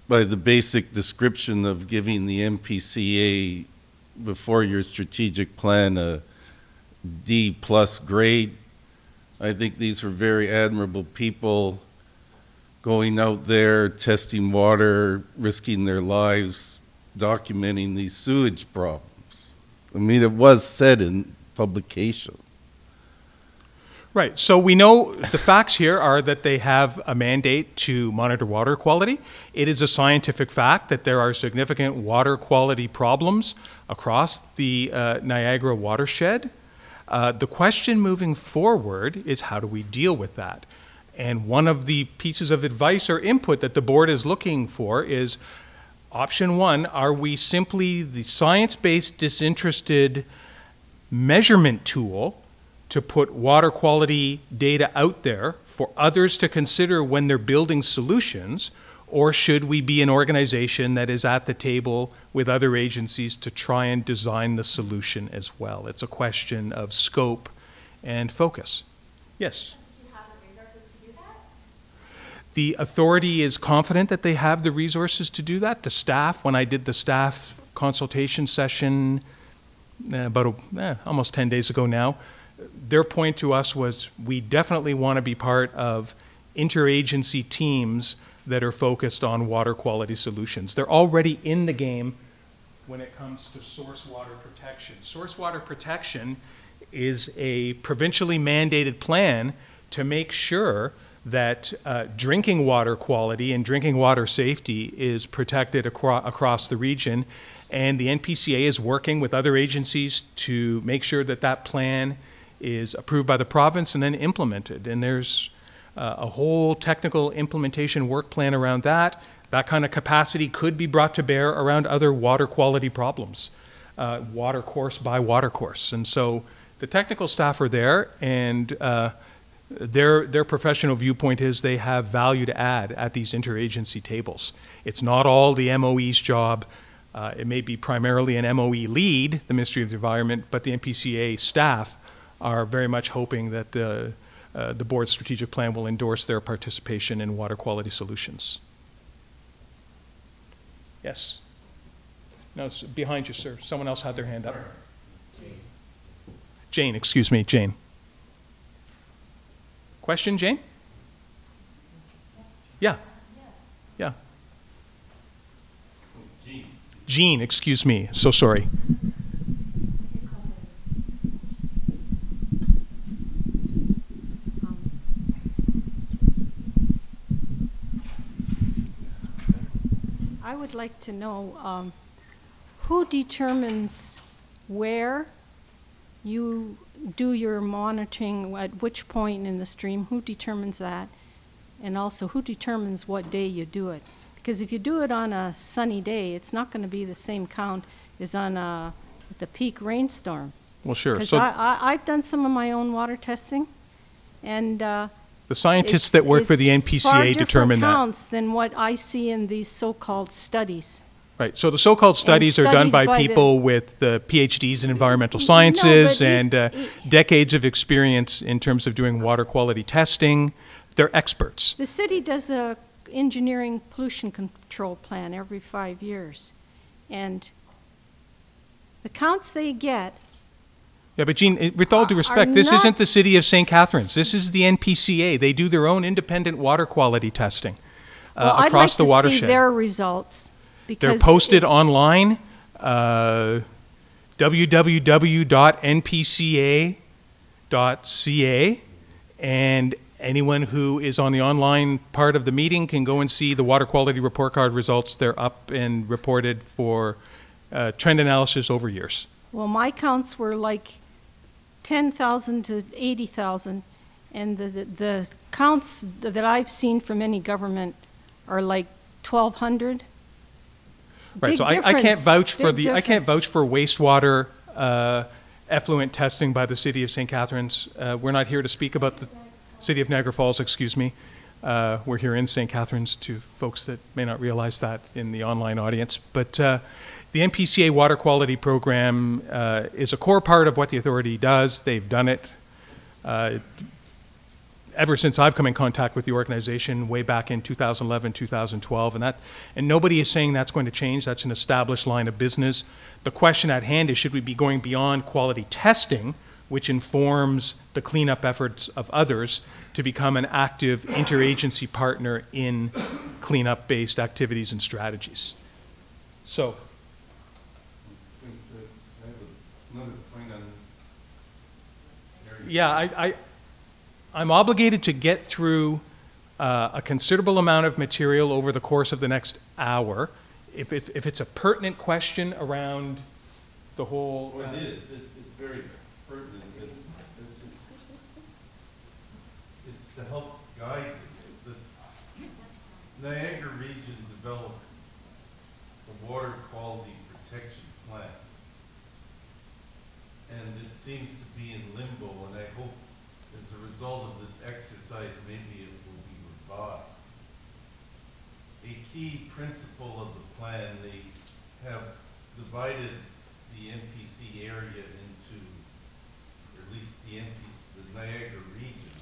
by the basic description of giving the NPCA before your strategic plan a D+ grade. I think these were very admirable people going out there, testing water, risking their lives, documenting these sewage problems. I mean, it was said in publication.
Right, so we know the facts here are that they have a mandate to monitor water quality. It is a scientific fact that there are significant water quality problems across the Niagara watershed. The question moving forward is, how do we deal with that? And one of the pieces of advice or input that the board is looking for is option one: are we simply the science-based disinterested measurement tool to put water quality data out there for others to consider when they're building solutions, or should we be an organization that is at the table with other agencies to try and design the solution as well? It's a question of scope and focus. Yes?
Do you have the resources to do that?
The authority is confident that they have the resources to do that. The staff, when I did the staff consultation session about almost 10 days ago now, their point to us was, we definitely want to be part of interagency teams that are focused on water quality solutions. They're already in the game when it comes to source water protection. Source water protection is a provincially mandated plan to make sure that drinking water quality and drinking water safety is protected across the region. And the NPCA is working with other agencies to make sure that that plan is approved by the province and then implemented. And there's a whole technical implementation work plan around that. That kind of capacity could be brought to bear around other water quality problems, water course by water course. And so the technical staff are there, and their professional viewpoint is they have value to add at these interagency tables. It's not all the MOE's job. It may be primarily an MOE lead, the Ministry of the Environment, but the NPCA staff are very much hoping that the board's strategic plan will endorse their participation in water quality solutions. Yes? No, it's behind you, sir. Someone else had their hand up. Jane, excuse me, Jane. Question, Jane? Yeah. Yeah. Jean, excuse me. So sorry.
I'd like to know, who determines where you do your monitoring, at which point in the stream? Who determines that? And also, who determines what day you do it? Because if you do it on a sunny day, it's not going to be the same count as on the peak rainstorm.
Well, sure.
Because
So
I've done some of my own water testing, and
the scientists that work for the NPCA determine that.
far different counts than what I see in these so-called studies.
Right. So the so-called studies are done by people with PhDs in environmental sciences and decades of experience in terms of doing water quality testing. They're experts.
The city does a engineering pollution control plan every 5 years, and the counts they get.
Yeah, but Jean, with all due respect, this isn't the city of St. Catharines. This is the NPCA. They do their own independent water quality testing across the watershed.
I'd like to see their results.
They're posted online, www.npca.ca, and anyone who is on the online part of the meeting can go and see the water quality report card results. They're up and reported for trend analysis over years.
Well, my counts were like 10,000 to 80,000, and the counts that I've seen from any government are like 1,200.
Right. So I can't vouch for I can't vouch for wastewater effluent testing by the city of St. Catharines. We're not here to speak about the city of Niagara Falls. Excuse me. We're here in St. Catharines, to folks that may not realize that in the online audience. But the NPCA water quality program is a core part of what the authority does. They've done it ever since I've come in contact with the organization, way back in 2011, 2012, and nobody is saying that's going to change. That's an established line of business. The question at hand is, should we be going beyond quality testing, which informs the cleanup efforts of others, to become an active interagency partner in cleanup-based activities and strategies? So,
I have another point on this.
Yeah, I'm obligated to get through a considerable amount of material over the course of the next hour. If it's a pertinent question around the whole...
Well, it is. It's very pertinent. It's to help guide this. The Niagara region developed a water quality protection plan. And it seems to be in limbo, and I hope as a result of this exercise, maybe it will be revived. A key principle of the plan, they have divided the NPC area into, or at least the Niagara region,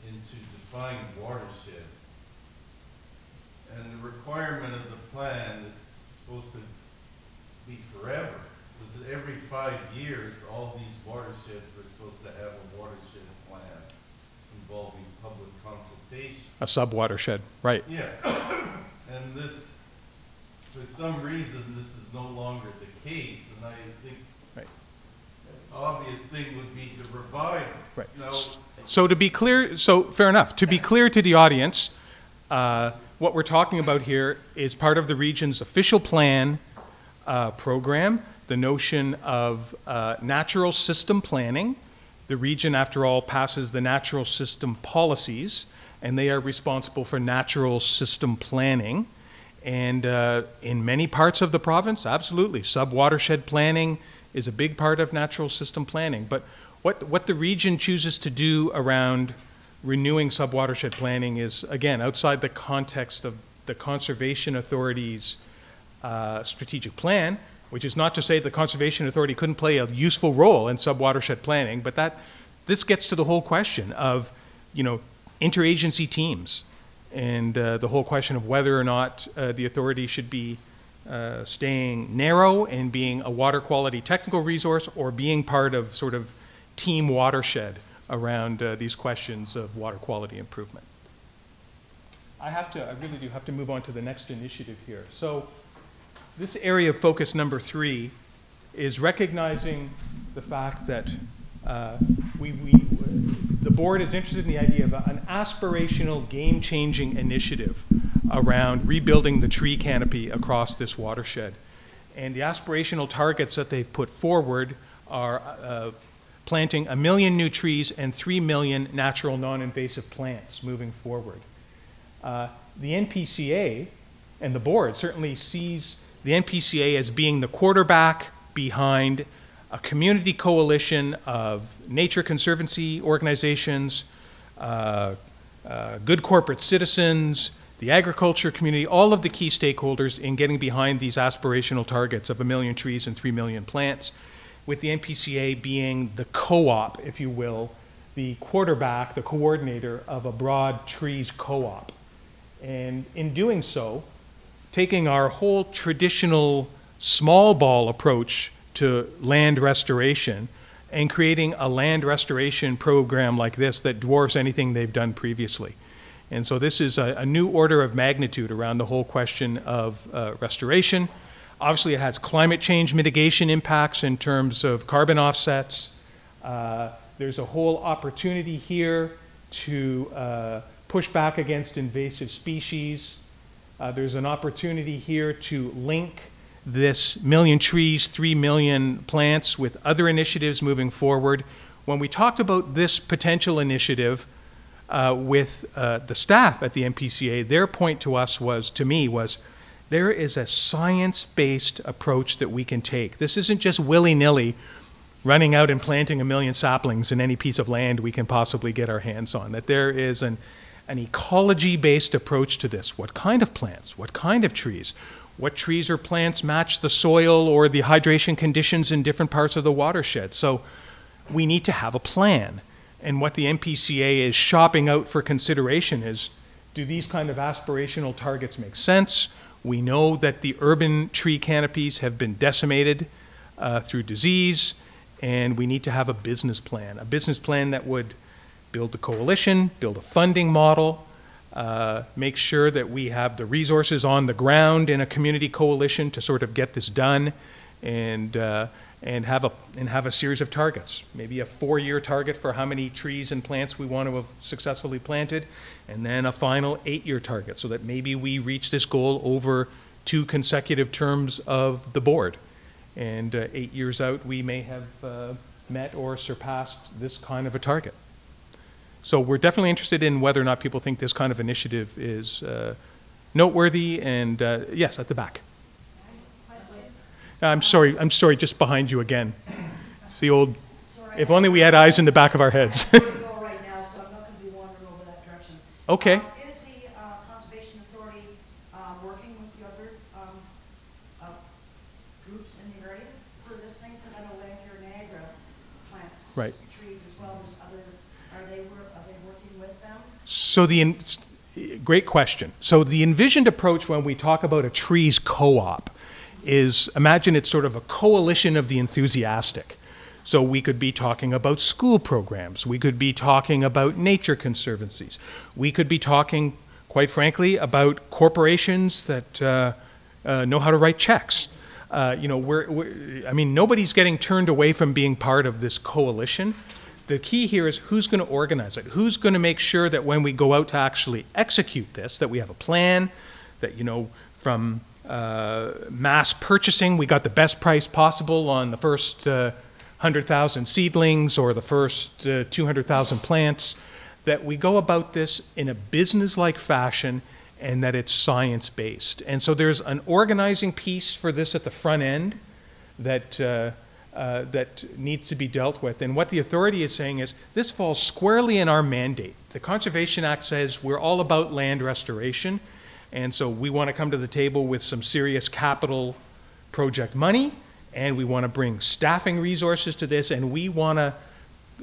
into defined watersheds. And the requirement of the plan that's supposed to be forever was that every 5 years, all these watersheds were supposed to have a watershed plan involving public consultation.
A sub-watershed, right.
Yeah. And this, for some reason, this is no longer the case, and I think an obvious thing would be to revive it.
Right.
Now,
so to be clear, so fair enough. To be clear to the audience, what we're talking about here is part of the region's official plan program, the notion of natural system planning. The region, after all, passes the natural system policies, and they are responsible for natural system planning. And in many parts of the province, absolutely, sub-watershed planning is a big part of natural system planning. But what the region chooses to do around renewing sub-watershed planning is, again, outside the context of the Conservation Authority's strategic plan, which is not to say the Conservation Authority couldn't play a useful role in sub-watershed planning, but this gets to the whole question of, interagency teams, and the whole question of whether or not the authority should be staying narrow and being a water quality technical resource, or being part of sort of team watershed around these questions of water quality improvement. I really do have to move on to the next initiative here. So this area of focus number 3 is recognizing the fact that the board is interested in the idea of an aspirational, game-changing initiative around rebuilding the tree canopy across this watershed. And the aspirational targets that they've put forward are planting 1 million new trees and 3 million natural non-invasive plants moving forward. The NPCA and the board certainly sees the NPCA as being the quarterback behind a community coalition of nature conservancy organizations, good corporate citizens, the agriculture community, all of the key stakeholders in getting behind these aspirational targets of 1 million trees and 3 million plants, with the NPCA being the co-op, if you will, the quarterback, the coordinator of a broad trees co-op. And in doing so, taking our whole traditional small ball approach to land restoration and creating a land restoration program like this that dwarfs anything they've done previously. And so this is a new order of magnitude around the whole question of restoration. Obviously, it has climate change mitigation impacts in terms of carbon offsets. There's a whole opportunity here to push back against invasive species. There's an opportunity here to link this 1 million trees, 3 million plants with other initiatives moving forward. When we talked about this potential initiative with the staff at the NPCA, their point to us was, to me, was there is a science-based approach that we can take. This isn't just willy-nilly running out and planting 1 million saplings in any piece of land we can possibly get our hands on, that there is an ecology-based approach to this. What kind of plants? What kind of trees? What trees or plants match the soil or the hydration conditions in different parts of the watershed? So we need to have a plan. And what the NPCA is shopping out for consideration is, do these kind of aspirational targets make sense? We know that the urban tree canopies have been decimated through disease, and we need to have a business plan that would build the coalition, build a funding model, make sure that we have the resources on the ground in a community coalition to sort of get this done, and have a series of targets. Maybe a 4-year target for how many trees and plants we want to have successfully planted, and then a final 8-year target, so that maybe we reach this goal over 2 consecutive terms of the board. And 8 years out, we may have met or surpassed this kind of a target. So we're definitely interested in whether or not people think this kind of initiative is noteworthy. And yes, at the back. I'm sorry, just behind you again. It's the old, if only we had eyes in the back of our heads.
I'm going to go right now, so I'm not going to be wandering over that direction.
Okay.
Is the Conservation Authority working with the other groups in the area for this thing? Because I know Niagara plants trees as well. There's other, are they working with them?
So great question. So the envisioned approach when we talk about a trees co-op is, imagine it's sort of a coalition of the enthusiastic. So we could be talking about school programs. We could be talking about nature conservancies. We could be talking, quite frankly, about corporations that know how to write checks. I mean, nobody's getting turned away from being part of this coalition. The key here is who's going to organize it? Who's going to make sure that when we go out to actually execute this, that we have a plan, that, from mass purchasing, we got the best price possible on the first 100,000 seedlings or the first 200,000 plants, that we go about this in a business-like fashion and that it's science-based. And so there's an organizing piece for this at the front end that, that needs to be dealt with. And what the authority is saying is this falls squarely in our mandate. The Conservation Act says we're all about land restoration. And so we want to come to the table with some serious capital project money, and we want to bring staffing resources to this, and we want to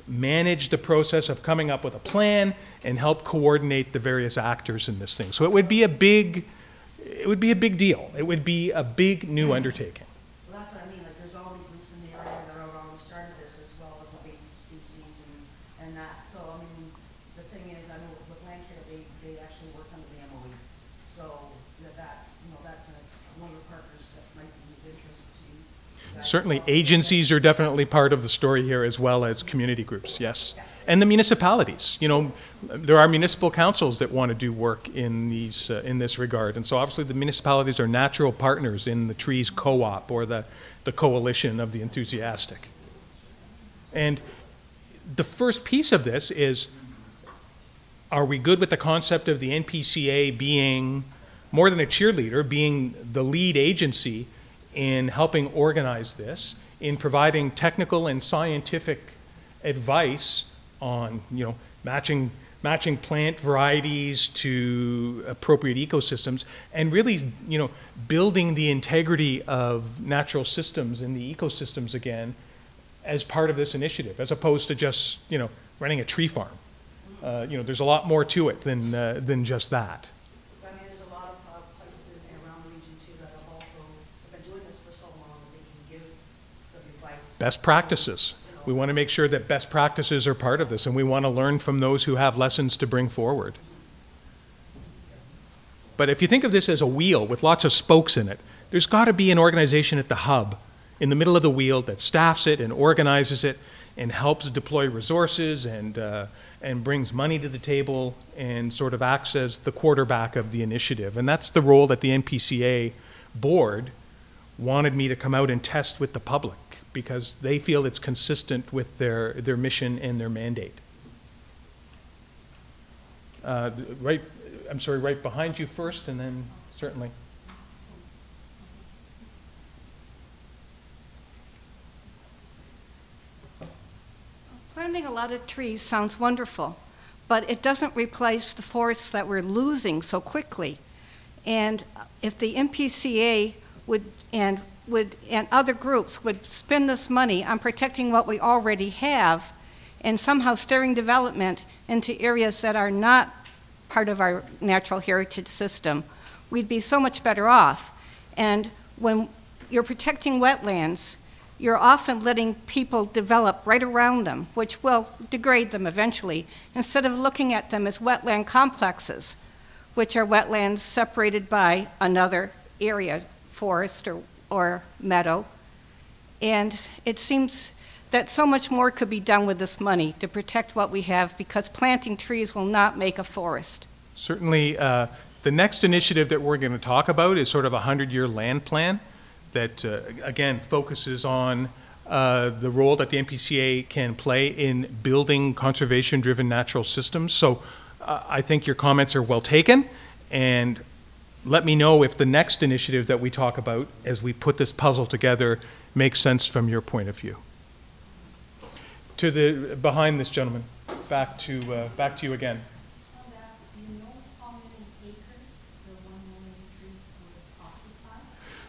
manage the process of coming up with a plan and help coordinate the various actors in this thing. So it would be a big deal. It would be a big new undertaking.
Well, that's what I mean. Like, there's all these groups in the area that have already started this, as well as invasive species and that. So, I mean, the thing is, I know with Landcare, they actually work under the MOE. So that's one of the partners that might be of interest to you guys.
Certainly, agencies are definitely part of the story here, as well as community groups. Yes.
Yeah.
And the municipalities, you know, there are municipal councils that want to do work in these in this regard, and so obviously the municipalities are natural partners in the trees co-op or the coalition of the enthusiastic. And the first piece of this is, are we good with the concept of the NPCA being more than a cheerleader, being the lead agency in helping organize this, in providing technical and scientific advice on, you know, matching plant varieties to appropriate ecosystems, and really, you know, building the integrity of natural systems in the ecosystems again as part of this initiative, as opposed to just, you know, running a tree farm. You know, there's a lot more to it than just that.
I mean, there's a lot of places in and around the region too that have also been doing this for so long that they can give some advice.
Best practices. We want to make sure that best practices are part of this, and we want to learn from those who have lessons to bring forward. But if you think of this as a wheel with lots of spokes in it, there's got to be an organization at the hub, in the middle of the wheel, that staffs it and organizes it and helps deploy resources and brings money to the table and sort of acts as the quarterback of the initiative. And that's the role that the NPCA board wanted me to come out and test with the public, because they feel it's consistent with their mission and their mandate. Right behind you first, and then certainly.
Planting a lot of trees sounds wonderful, but it doesn't replace the forests that we're losing so quickly. And if the NPCA and other groups would spend this money on protecting what we already have and somehow steering development into areas that are not part of our natural heritage system, we'd be so much better off. And when you're protecting wetlands, you're often letting people develop right around them, which will degrade them eventually, instead of looking at them as wetland complexes, which are wetlands separated by another area, forest or meadow. And it seems that so much more could be done with this money to protect what we have, because planting trees will not make a forest.
Certainly, the next initiative that we're going to talk about is sort of a 100-year land plan that, again, focuses on the role that the NPCA can play in building conservation-driven natural systems. So I think your comments are well taken, and let me know if the next initiative that we talk about as we put this puzzle together makes sense from your point of view. To the behind this gentleman, back to you again.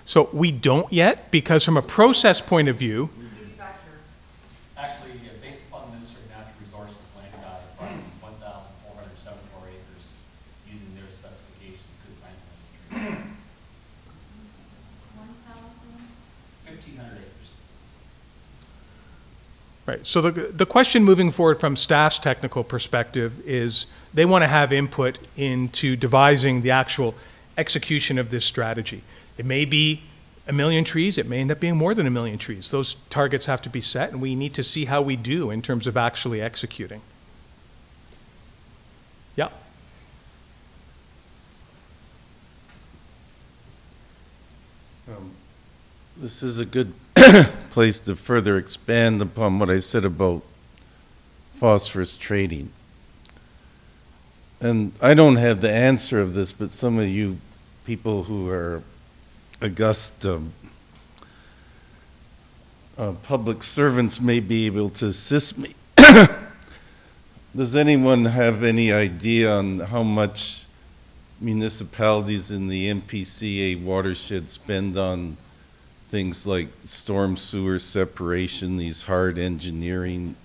So we don't yet, because from a process point of view,
actually, based upon the Ministry of Natural Resources land guide, approximately 1,474 acres using their specifications could plant trees. 1,500 acres.
right. So the question moving forward from staff's technical perspective is they want to have input into devising the actual execution of this strategy. It may be 1 million trees, it may end up being more than 1 million trees. Those targets have to be set, and we need to see how we do in terms of actually executing. Yeah.
This is a good place to further expand upon what I said about phosphorus trading. And I don't have the answer of this, but some of you people who are august public servants may be able to assist me. Does anyone have any idea on how much municipalities in the N.P.C.A. watershed spend on things like storm sewer separation, these hard engineering?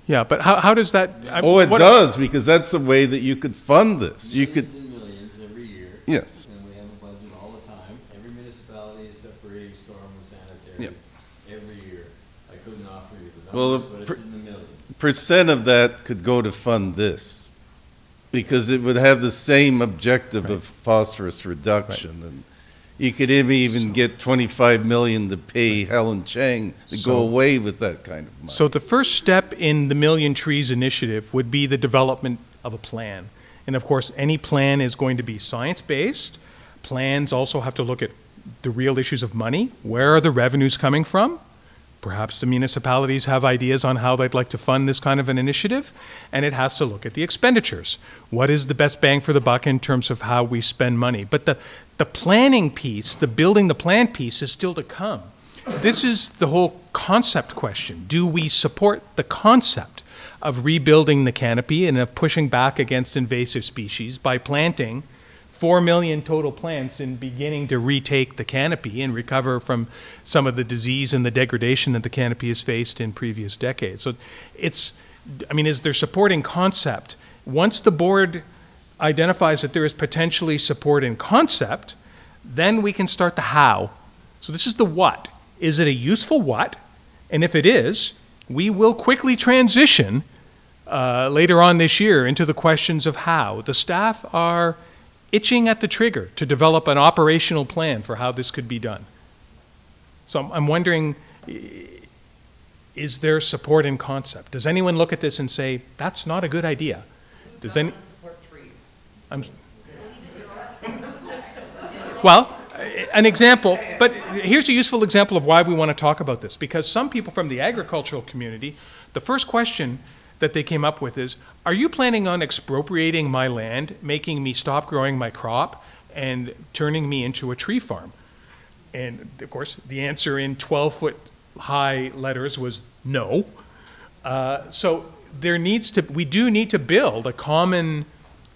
Yeah, but how does that...
Oh, it does, because that's a way that you could fund this. You could...
Millions and millions every year.
Yes.
And we have a budget all the time. Every municipality is separating storm and sanitary every year. I couldn't offer you the numbers, but it's in the millions.
Percent of that could go to fund this, because it would have the same objective of phosphorus reduction. And you could even get 25 million to pay Helen Chang to go away with that kind of money.
So the first step in the Million Trees Initiative would be the development of a plan. And of course, any plan is going to be science-based. Plans also have to look at the real issues of money. Where are the revenues coming from? Perhaps the municipalities have ideas on how they'd like to fund this kind of an initiative, and it has to look at the expenditures. What is the best bang for the buck in terms of how we spend money? But the planning piece, the building the plan piece, is still to come. This is the whole concept question. Do we support the concept of rebuilding the canopy and of pushing back against invasive species by planting 4 million total plants and beginning to retake the canopy and recover from some of the disease and the degradation that the canopy has faced in previous decades? So it's, I mean, is there supporting concept? Once the board identifies that there is potentially support in concept, then we can start the how. So this is the what. Is it a useful what? And if it is, we will quickly transition later on this year into the questions of how. The staff are itching at the trigger to develop an operational plan for how this could be done. So I'm wondering, is there support in concept? Does anyone look at this and say, that's not a good idea? Does any
support trees?
Well, an example, but here's a useful example of why we want to talk about this, because some people from the agricultural community, the first question that they came up with is, are you planning on expropriating my land, making me stop growing my crop, and turning me into a tree farm? And of course, the answer in 12-foot high letters was no. So we do need to build a common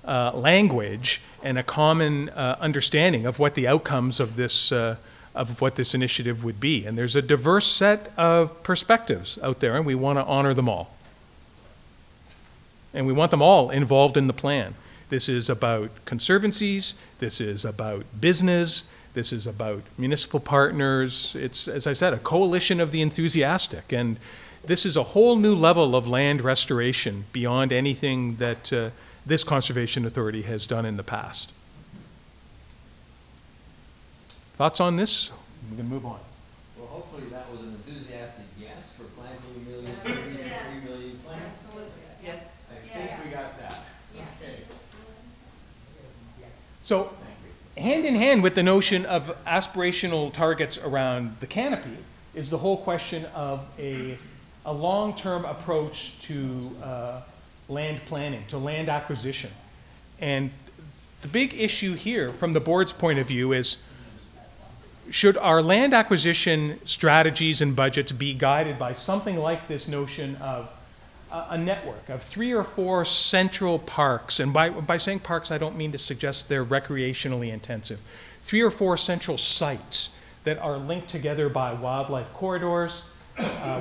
language and a common understanding of what the outcomes of this initiative would be. And there's a diverse set of perspectives out there, and we want to honor them all. And we want them all involved in the plan. This is about conservancies, this is about business, this is about municipal partners. It's, as I said, a coalition of the enthusiastic. And this is a whole new level of land restoration beyond anything that this Conservation Authority has done in the past. Thoughts on this? We can move on.
Well, hopefully that was an enthusiastic yes for planting 1 million trees and 3 million plants.
Yes.
I think we got that. Okay.
So, hand in hand with the notion of aspirational targets around the canopy is the whole question of a long-term approach to land planning, to land acquisition. And the big issue here from the board's point of view is, should our land acquisition strategies and budgets be guided by something like this notion of a network of 3 or 4 central parks? And by saying parks, I don't mean to suggest they're recreationally intensive. 3 or 4 central sites that are linked together by wildlife corridors,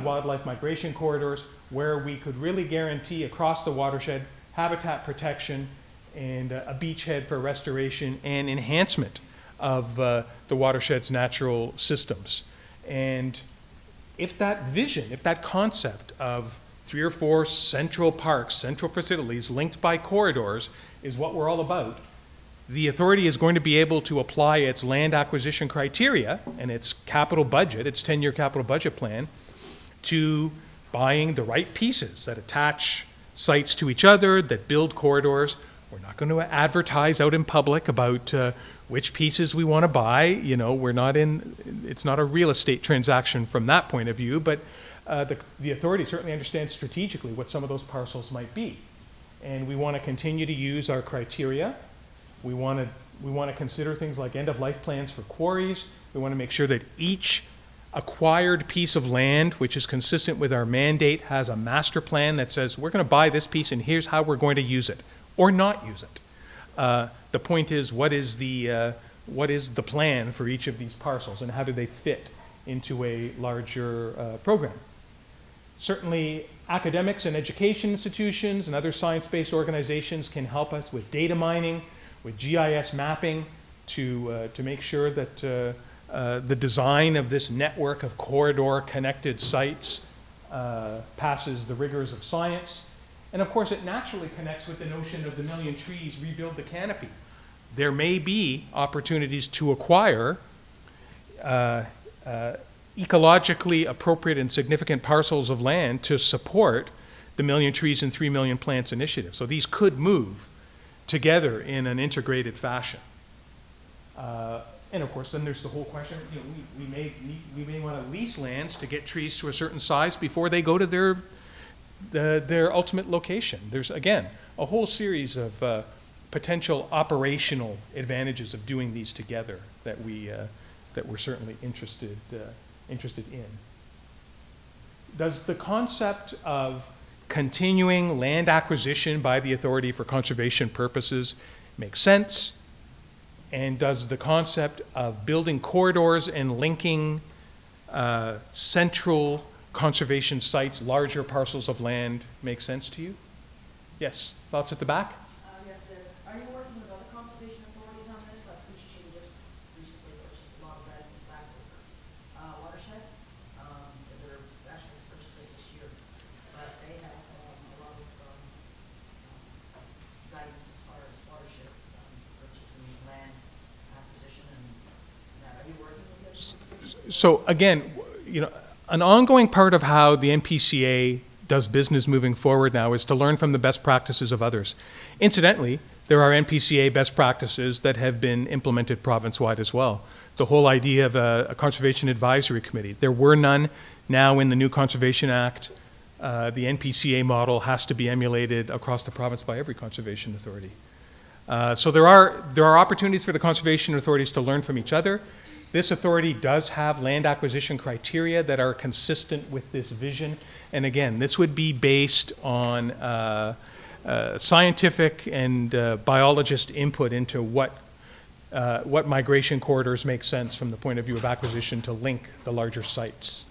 wildlife migration corridors, where we could really guarantee across the watershed habitat protection and a beachhead for restoration and enhancement of the watershed's natural systems. And if that vision, if that concept of 3 or 4 central parks, central facilities linked by corridors is what we're all about, the authority is going to be able to apply its land acquisition criteria and its capital budget, its 10-year capital budget plan, to buying the right pieces that attach sites to each other, that build corridors. We're not going to advertise out in public about which pieces we want to buy. You know, we're not in, it's not a real estate transaction from that point of view, but the authority certainly understands strategically what some of those parcels might be. And we want to continue to use our criteria. We want to consider things like end-of-life plans for quarries. We want to make sure that each acquired piece of land, which is consistent with our mandate, has a master plan that says, we're going to buy this piece and here's how we're going to use it, or not use it. The point is, what is the plan for each of these parcels and how do they fit into a larger program? Certainly, academics and education institutions and other science-based organizations can help us with data mining, with GIS mapping to make sure that the design of this network of corridor-connected sites passes the rigors of science. And of course, it naturally connects with the notion of the 1 million trees, rebuild the canopy. There may be opportunities to acquire ecologically appropriate and significant parcels of land to support the Million Trees and 3 Million Plants initiative. So these could move together in an integrated fashion. And of course, then there's the whole question, you know, we may want to lease lands to get trees to a certain size before they go to their ultimate location. There's, again, a whole series of potential operational advantages of doing these together that we're certainly interested in. Does the concept of continuing land acquisition by the authority for conservation purposes make sense? And does the concept of building corridors and linking central conservation sites, larger parcels of land, make sense to you? Yes, thoughts at the back?
Yes, it is. Are you working with other conservation authorities on this? Like N.P.C.A. just recently purchased a lot of that back over Watershed. They're actually first place this year, but they have a lot of guidance as far as Watershed purchasing land acquisition and that. Are you working with them?
So again, you know, an ongoing part of how the N.P.C.A. does business moving forward now is to learn from the best practices of others. Incidentally, there are N.P.C.A. best practices that have been implemented province-wide as well. The whole idea of a conservation advisory committee. There were none. Now in the new Conservation Act, the N.P.C.A. model has to be emulated across the province by every conservation authority. So there are opportunities for the conservation authorities to learn from each other. This authority does have land acquisition criteria that are consistent with this vision. And again, this would be based on scientific and biologist input into what migration corridors make sense from the point of view of acquisition to link the larger sites.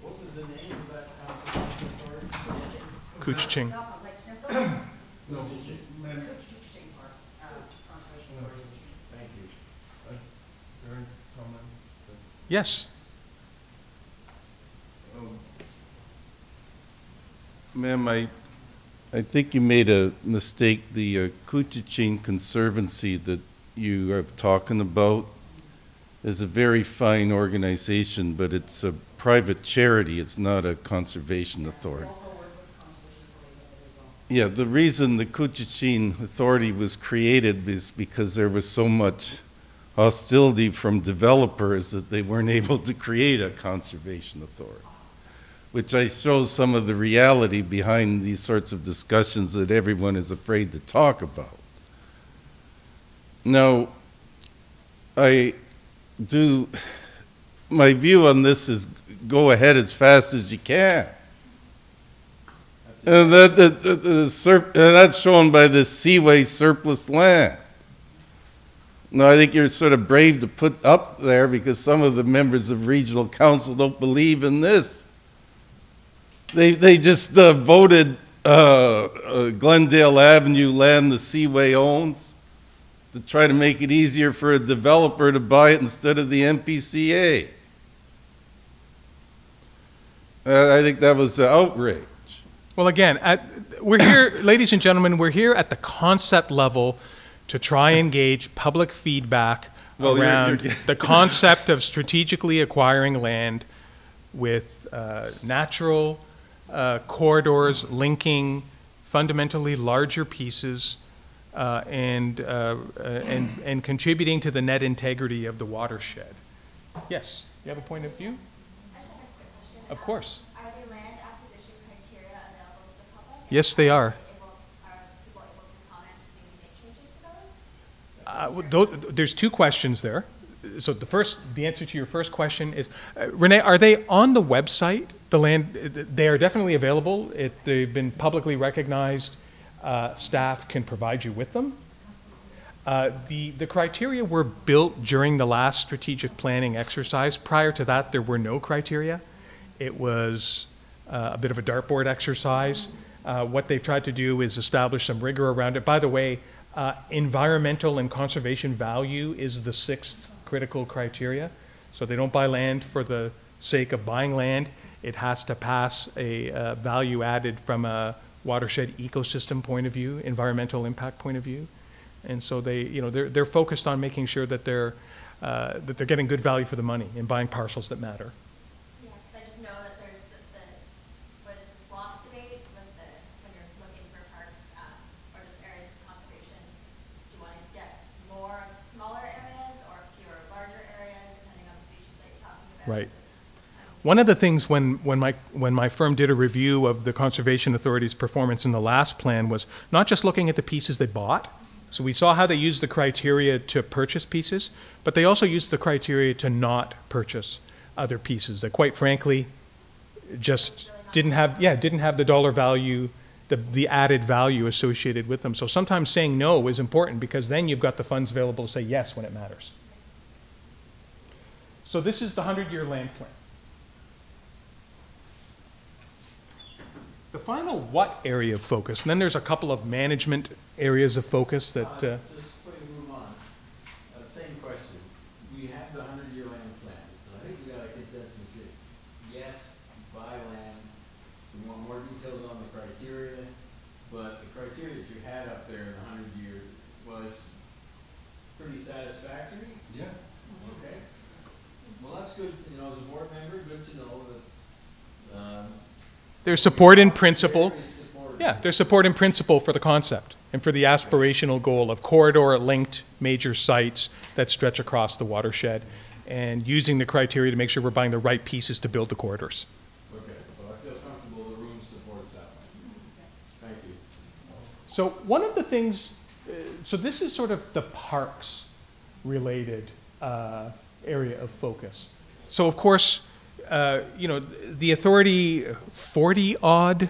What was the name of that conservation authority?
Kuching.
No, thank you.
Yes.
Ma'am, I think you made a mistake. The Couchiching Conservancy that you are talking about is a very fine organization, but it's a private charity. It's not a conservation authority. Yeah, the reason the Couchiching Authority was created is because there was so much hostility from developers that they weren't able to create a conservation authority, which I shows some of the reality behind these sorts of discussions that everyone is afraid to talk about. Now, my view on this is go ahead as fast as you can. And that's shown by this seaway surplus land. No, I think you're sort of brave to put up there because some of the members of regional council don't believe in this. They just voted Glendale Avenue land the Seaway owns to try to make it easier for a developer to buy it instead of the N.P.C.A. I think that was outrage.
Well, again, we're here, ladies and gentlemen, we're here at the concept level to try and engage public feedback around the concept of strategically acquiring land with natural corridors linking fundamentally larger pieces and contributing to the net integrity of the watershed. Yes, you have a point of view?
I just have a quick question.
Of course.
Are the land acquisition criteria available to the public?
Yes, they are.
Are people able to comment and maybe make changes to those?
There's two questions there. So the answer to your first question is, Renee, are they on the website? The land, they are definitely available. They've been publicly recognized. Staff can provide you with them. The criteria were built during the last strategic planning exercise. Prior to that, there were no criteria. It was a bit of a dartboard exercise. What they've tried to do is establish some rigor around it. By the way, environmental and conservation value is the 6th critical criteria. So they don't buy land for the sake of buying land. It has to pass a value added from a watershed ecosystem point of view, environmental impact point of view. And so they're focused on making sure that they're that they're getting good value for the money in buying parcels that matter.
Yeah, because I just know that there's what is the slots debate with when you're looking for parks or just areas of conservation. Do you want to get more smaller areas or fewer larger areas, depending on the species that you're talking about?
Right. One of the things when my firm did a review of the Conservation Authority's performance in the last plan was not just looking at the pieces they bought. So we saw how they used the criteria to purchase pieces, but they also used the criteria to not purchase other pieces that, quite frankly, just didn't have the dollar value, the added value associated with them. So sometimes saying no is important because then you've got the funds available to say yes when it matters. So this is the 100-year land plan. The final what area of focus, and then there's a couple of management areas of focus that...
Just before you move on, same question. We have the 100-year land plan, and I think we got a consensus here. Yes, buy land. We want more details on the criteria, but the criteria that you had up there in the 100-year was pretty satisfactory?
Yeah.
Okay. Well, that's good. You know, as a board member, good to know that
there's support in principle. Yeah, there's support in principle for the concept and for the aspirational goal of corridor-linked major sites that stretch across the watershed and using the criteria to make sure we're buying the right pieces to build the corridors.
Okay, well, I feel comfortable the room supports that. Thank you.
So one of the things, so this is sort of the parks-related area of focus. So of course, you know, the authority, 40-odd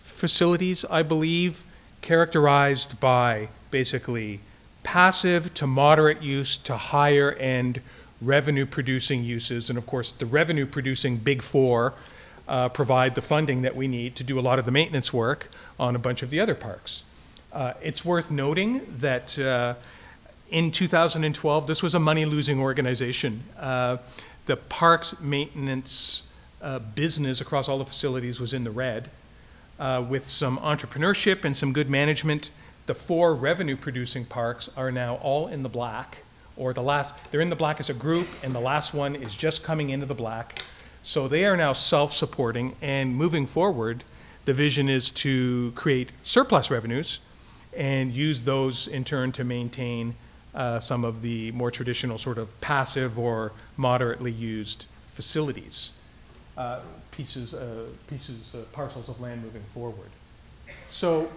facilities, I believe, characterized by basically passive to moderate use to higher end revenue-producing uses. And of course, the revenue-producing big four provide the funding that we need to do a lot of the maintenance work on a bunch of the other parks. It's worth noting that in 2012, this was a money-losing organization. The parks maintenance business across all the facilities was in the red. With some entrepreneurship and some good management, the 4 revenue-producing parks are now all in the black, or they're in the black as a group, and the last one is just coming into the black. So they are now self-supporting, and moving forward, the vision is to create surplus revenues and use those in turn to maintain some of the more traditional sort of passive or moderately used facilities, parcels of land moving forward. So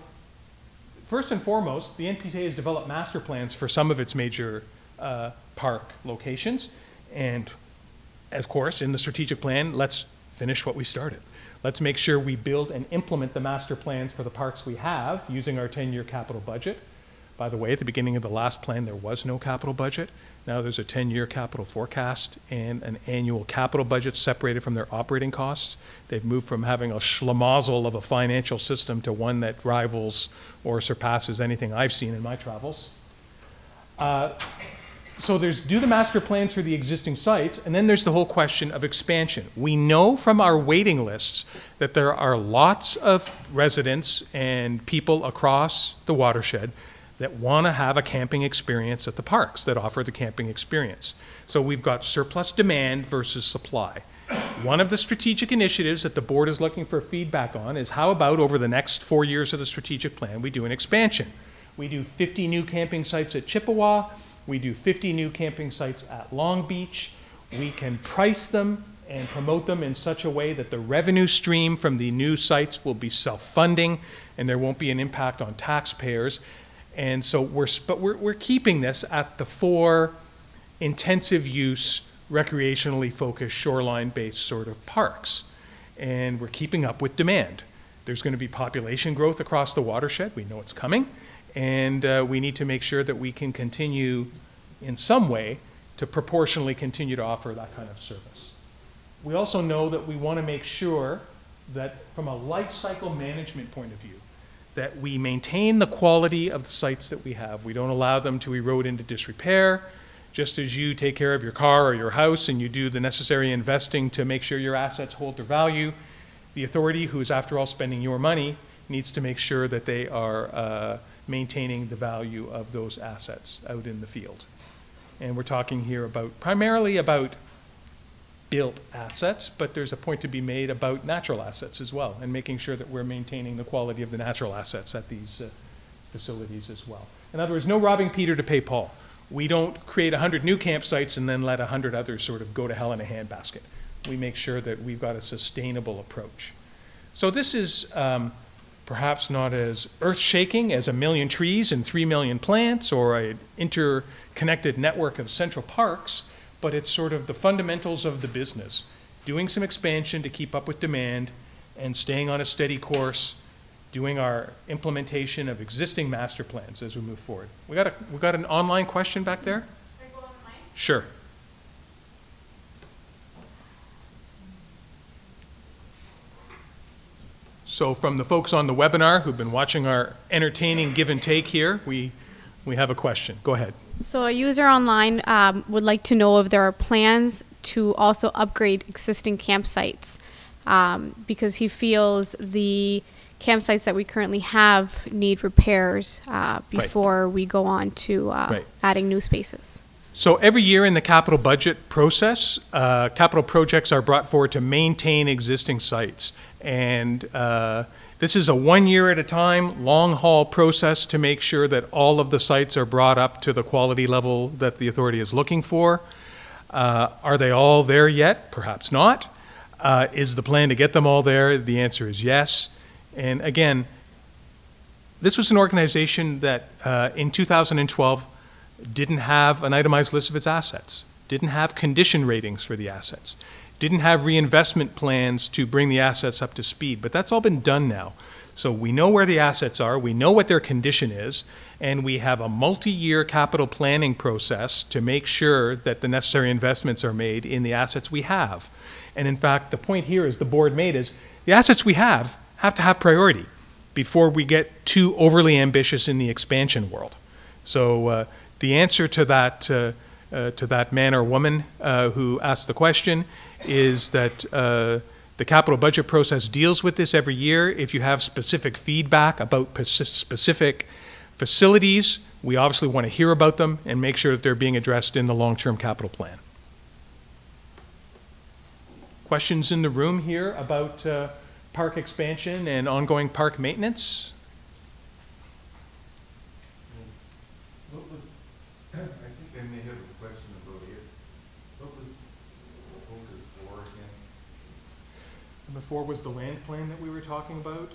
first and foremost, the NPCA has developed master plans for some of its major park locations. And of course, in the strategic plan, let's finish what we started. Let's make sure we build and implement the master plans for the parks we have using our 10-year capital budget. By the way, at the beginning of the last plan, there was no capital budget. Now there's a 10-year capital forecast and an annual capital budget separated from their operating costs. They've moved from having a schlemazel of a financial system to one that rivals or surpasses anything I've seen in my travels. So do the master plans for the existing sites, and then there's the whole question of expansion. We know from our waiting lists that there are lots of residents and people across the watershed that want to have a camping experience at the parks, that offer the camping experience. So we've got surplus demand versus supply. One of the strategic initiatives that the board is looking for feedback on is how about over the next 4 years of the strategic plan, we do an expansion. We do 50 new camping sites at Chippewa. We do 50 new camping sites at Long Beach. We can price them and promote them in such a way that the revenue stream from the new sites will be self-funding and there won't be an impact on taxpayers. And so we're keeping this at the 4 intensive use, recreationally focused, shoreline-based sort of parks. And we're keeping up with demand. There's going to be population growth across the watershed. We know it's coming. And we need to make sure that we can continue in some way to proportionally continue to offer that kind of service. We also know that we want to make sure that from a life cycle management point of view, that we maintain the quality of the sites that we have. We don't allow them to erode into disrepair. Just as you take care of your car or your house and you do the necessary investing to make sure your assets hold their value, the authority, who is after all spending your money, needs to make sure that they are maintaining the value of those assets out in the field. And we're talking here about primarily about built assets, but there's a point to be made about natural assets as well, and making sure that we're maintaining the quality of the natural assets at these facilities as well. In other words, no robbing Peter to pay Paul. We don't create 100 new campsites and then let 100 others sort of go to hell in a handbasket. We make sure that we've got a sustainable approach. So this is perhaps not as earth-shaking as 1 million trees and 3 million plants or an interconnected network of central parks, but it's sort of the fundamentals of the business. Doing some expansion to keep up with demand and staying on a steady course, doing our implementation of existing master plans as we move forward. We got an online question back there? Sure. So from the folks on the webinar who've been watching our entertaining give and take here, we have a question. Go ahead.
So a user online would like to know if there are plans to also upgrade existing campsites because he feels the campsites that we currently have need repairs before we go on to adding new spaces.
So every year in the capital budget process, capital projects are brought forward to maintain existing sites. And this is a 1 year at a time, long haul process to make sure that all of the sites are brought up to the quality level that the authority is looking for. Are they all there yet? Perhaps not. Is the plan to get them all there? The answer is yes. And again, this was an organization that in 2012 didn't have an itemized list of its assets, didn't have condition ratings for the assets, didn't have reinvestment plans to bring the assets up to speed, but that's all been done now. So we know where the assets are, we know what their condition is, and we have a multi-year capital planning process to make sure that the necessary investments are made in the assets we have. And in fact, the point here is the board made is the assets we have to have priority before we get too overly ambitious in the expansion world. So the answer to that man or woman who asked the question is that the capital budget process deals with this every year. If you have specific feedback about specific facilities, we obviously want to hear about them and make sure that they're being addressed in the long-term capital plan. Questions in the room here about park expansion and ongoing park maintenance?
What was, I think I may have a question about it. What was focus 4 again?
Number 4 was the land plan that we were talking about.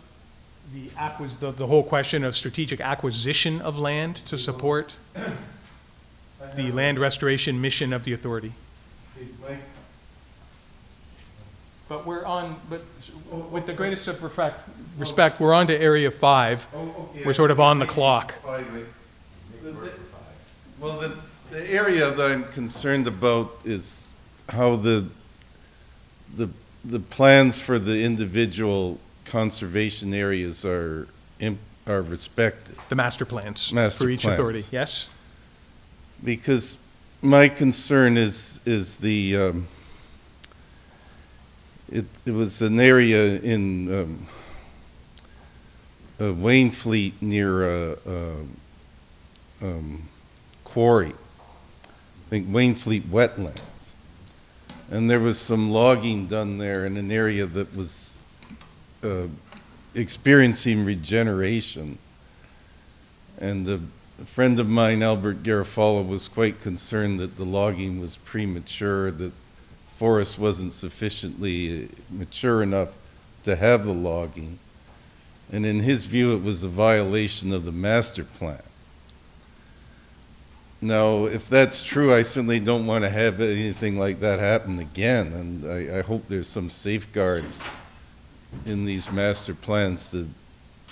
The whole question of strategic acquisition of land to support the land restoration mission of the authority. But we're on, with the greatest of respect, we're on to area 5.
Okay.
We're sort of on the clock.
Well, the area that I'm concerned about is how the plans for the individual conservation areas are respected.
The master plans
for
each authority, yes?
Because my concern is the it was an area in Wainfleet near quarry, I think Wainfleet wetlands, and there was some logging done there in an area that was experiencing regeneration, and a friend of mine, Albert Garofalo, was quite concerned that the logging was premature, that forest wasn't sufficiently mature enough to have the logging, and in his view it was a violation of the master plan. Now, if that's true, I certainly don't want to have anything like that happen again, and I hope there's some safeguards in these master plans that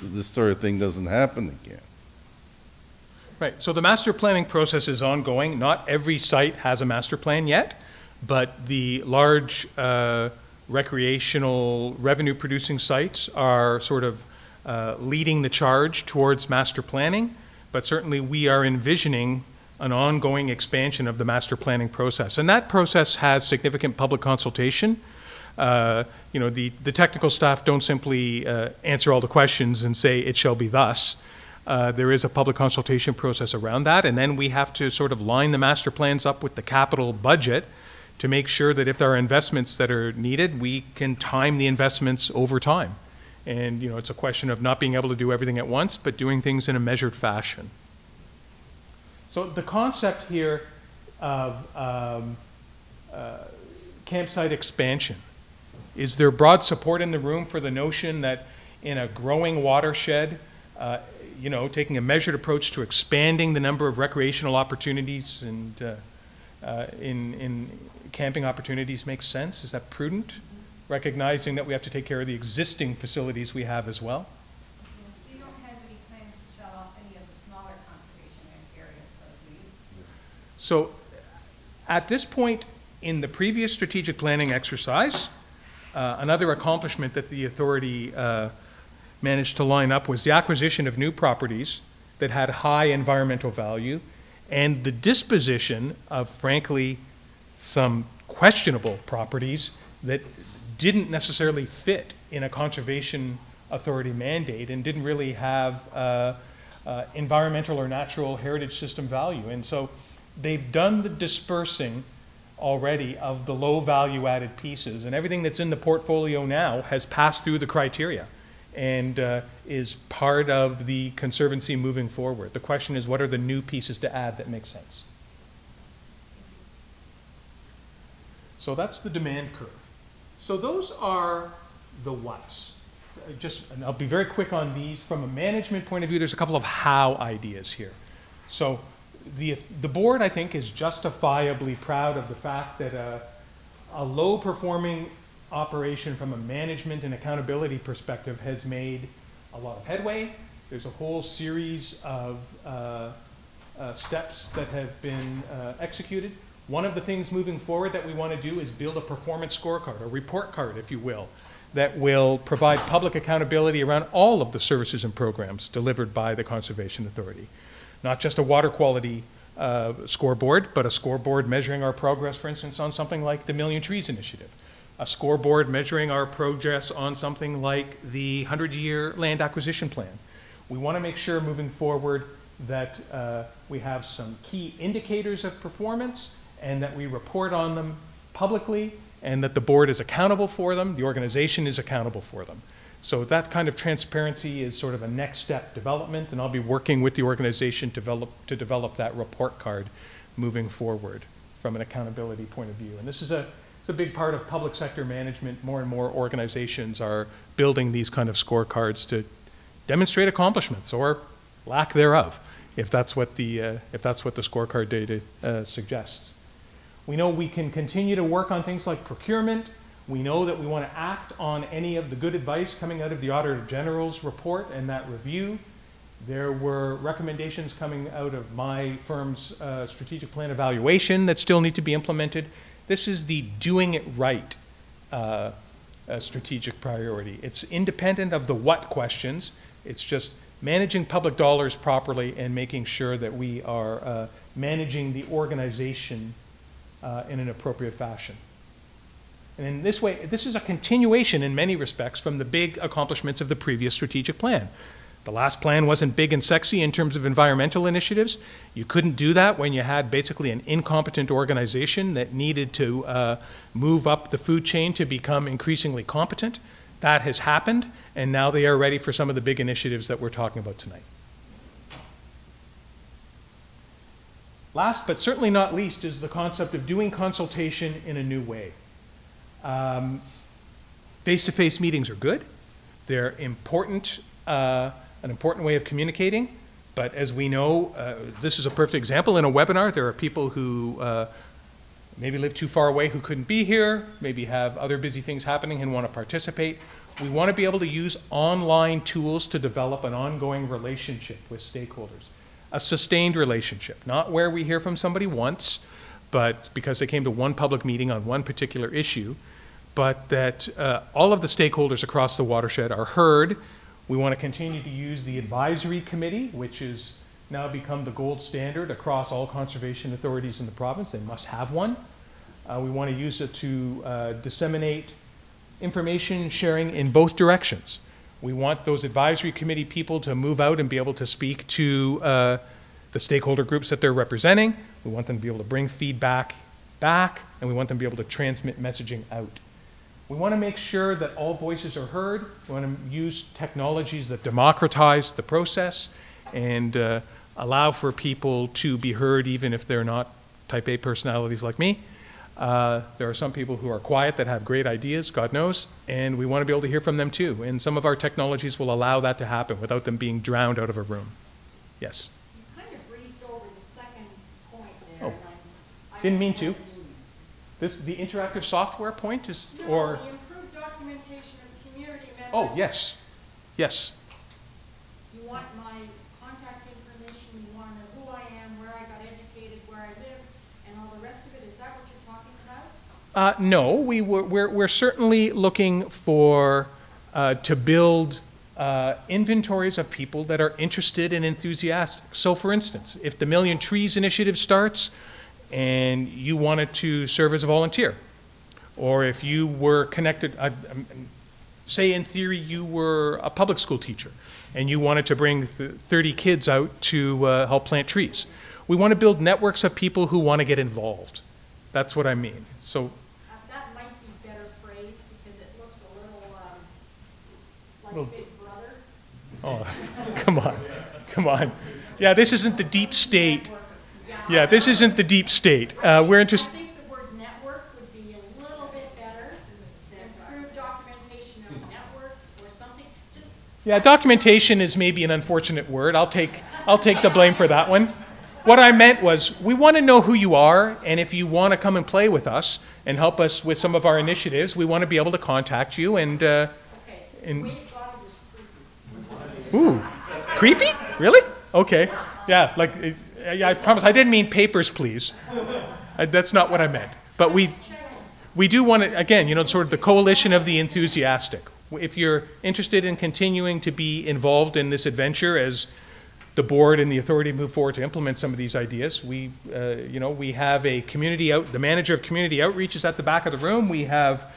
this sort of thing doesn't happen again.
Right, so the master planning process is ongoing. Not every site has a master plan yet, but the large recreational revenue producing sites are sort of leading the charge towards master planning, but certainly we are envisioning an ongoing expansion of the master planning process. And that process has significant public consultation. You know, the technical staff don't simply answer all the questions and say it shall be thus. there is a public consultation process around that, and then we have to sort of line the master plans up with the capital budget to make sure that if there are investments that are needed, we can time the investments over time. And, you know, it's a question of not being able to do everything at once, but doing things in a measured fashion. So the concept here of campsite expansion, is there broad support in the room for the notion that in a growing watershed, you know, taking a measured approach to expanding the number of recreational opportunities and in camping opportunities makes sense? Is that prudent? Recognizing that we have to take care of the existing facilities we have as well?
You don't have any plans to sell off any of the smaller conservation areas, do you?
So at this point in the previous strategic planning exercise, another accomplishment that the authority managed to line up was the acquisition of new properties that had high environmental value and the disposition of, frankly, some questionable properties that didn't necessarily fit in a conservation authority mandate and didn't really have environmental or natural heritage system value. And so they've done the dispersing already of the low value added pieces, and everything that's in the portfolio now has passed through the criteria and is part of the Conservancy moving forward. The question is, what are the new pieces to add that make sense? So that's the demand curve. So those are the whats. And I'll be very quick on these. From a management point of view, there's a couple of how ideas here. So the board, I think, is justifiably proud of the fact that a low-performing operation from a management and accountability perspective has made a lot of headway. There's a whole series of steps that have been executed. One of the things moving forward that we want to do is build a performance scorecard, a report card, if you will, that will provide public accountability around all of the services and programs delivered by the Conservation Authority. Not just a water quality scoreboard, but a scoreboard measuring our progress, for instance, on something like the Million Trees Initiative. A scoreboard measuring our progress on something like the 100-year land acquisition plan. We want to make sure moving forward that we have some key indicators of performance and that we report on them publicly and that the board is accountable for them, the organization is accountable for them. So that kind of transparency is sort of a next step development, and I'll be working with the organization to develop that report card moving forward from an accountability point of view. And this is it's a big part of public sector management. More and more organizations are building these kind of scorecards to demonstrate accomplishments or lack thereof, if that's what the scorecard data suggests. We know we can continue to work on things like procurement. We know that we want to act on any of the good advice coming out of the Auditor General's report and that review. There were recommendations coming out of my firm's strategic plan evaluation that still need to be implemented. This is the doing it right strategic priority. It's independent of the what questions. It's just managing public dollars properly and making sure that we are managing the organization in an appropriate fashion. And in this way, this is a continuation in many respects from the big accomplishments of the previous strategic plan. The last plan wasn't big and sexy in terms of environmental initiatives. You couldn't do that when you had basically an incompetent organization that needed to move up the food chain to become increasingly competent. That has happened, and now they are ready for some of the big initiatives that we're talking about tonight. Last but certainly not least is the concept of doing consultation in a new way. Face-to-face meetings are good. They're important, an important way of communicating, but as we know, this is a perfect example. In a webinar, there are people who maybe live too far away who couldn't be here, maybe have other busy things happening and want to participate. We want to be able to use online tools to develop an ongoing relationship with stakeholders. A sustained relationship, not where we hear from somebody once, but because they came to one public meeting on one particular issue, but that all of the stakeholders across the watershed are heard. We want to continue to use the advisory committee, which has now become the gold standard across all conservation authorities in the province. They must have one. We want to use it to disseminate information sharing in both directions. We want those advisory committee people to move out and be able to speak to the stakeholder groups that they're representing. We want them to be able to bring feedback back, and we want them to be able to transmit messaging out. We want to make sure that all voices are heard. We want to use technologies that democratize the process and allow for people to be heard even if they're not type A personalities like me. There are some people who are quiet that have great ideas, God knows, and we want to be able to hear from them too. And some of our technologies will allow that to happen without them being drowned out of a room. Yes?
You kind of breezed over the second point there.
Oh,
and I
didn't mean
don't
to.
know what it means.
The interactive software point is,
No,
or?
the improved documentation of community members.
Oh, yes, yes.
You want my contact information, you want to know who I am, where I got educated, where I live, and all the rest of it. Is that what you're talking about?
No, we're certainly looking for, to build inventories of people that are interested and enthusiastic. So for instance, if the Million Trees Initiative starts and you wanted to serve as a volunteer, or if you were connected, say in theory you were a public school teacher and you wanted to bring 30 kids out to help plant trees. We want to build networks of people who want to get involved. That's what I mean. So
That might be better phrased because it looks a little like
Well-
Big Brother.
oh, come on, come on. Yeah, this isn't the deep state. Yeah, this isn't the deep state. We're
I
interested.
think the word network would be a little bit better. Improved documentation of networks or something. Just
Yeah, documentation is maybe an unfortunate word. I'll take the blame for that one. What I meant was we want to know who you are, and if you want to come and play with us and help us with some of our initiatives, we want to be able to contact you and
okay.
and
Way got it is creepy.
ooh, creepy? Really? Okay. Yeah, like yeah, I promise I didn't mean papers, please. That's not what I meant. But we do want to, again, you know, sort of the coalition of the enthusiastic. If you're interested in continuing to be involved in this adventure as the board and the authority move forward to implement some of these ideas, we have a the manager of community outreach is at the back of the room. We have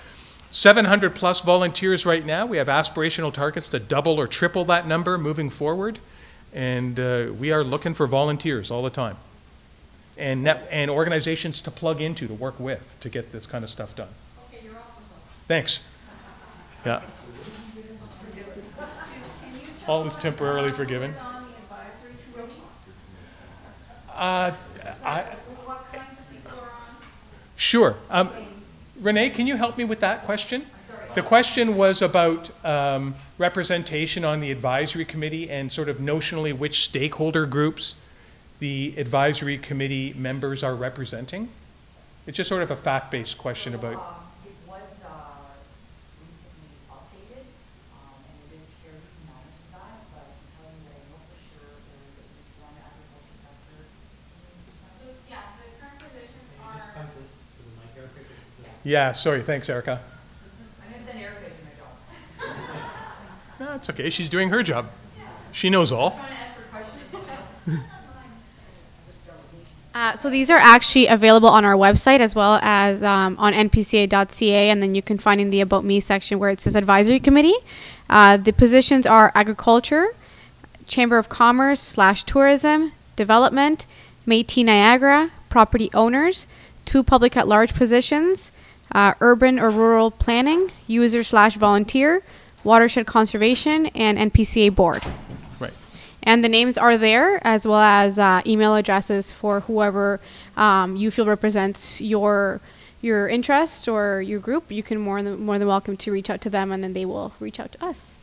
700 plus volunteers right now. We have aspirational targets to double or triple that number moving forward. And we are looking for volunteers all the time. And organizations to plug into, to work with, to get this kind of stuff done.
Okay, you're off the hook.
Thanks. Yeah. All is temporarily forgiven.
What kinds of people are on?
Sure. Renee, can you help me with that question? The question was about representation on the advisory committee and sort of notionally which stakeholder groups the advisory committee members are representing. It's just sort of a fact-based question about.
It was recently updated, and it is Carrie who manages that, but I can tell you that I know for sure there is at least one agriculture sector.
So, yeah, the current positions are.
Yeah, sorry. Thanks, Erica.
I'm going to send Erica to do my job.
No, it's okay. She's doing her job. She knows all.
I'm trying to ask her questions.
So these are actually available on our website as well as on npca.ca, and then you can find in the About Me section where it says Advisory Committee. The positions are Agriculture, Chamber of Commerce / Tourism, Development, Métis Niagara, Property Owners, 2 Public at Large positions, Urban or Rural Planning, User / Volunteer, Watershed Conservation, and NPCA Board.
Right.
And the names are there, as well as email addresses for whoever you feel represents your interests or your group. You can more than welcome to reach out to them, and then they will reach out to us.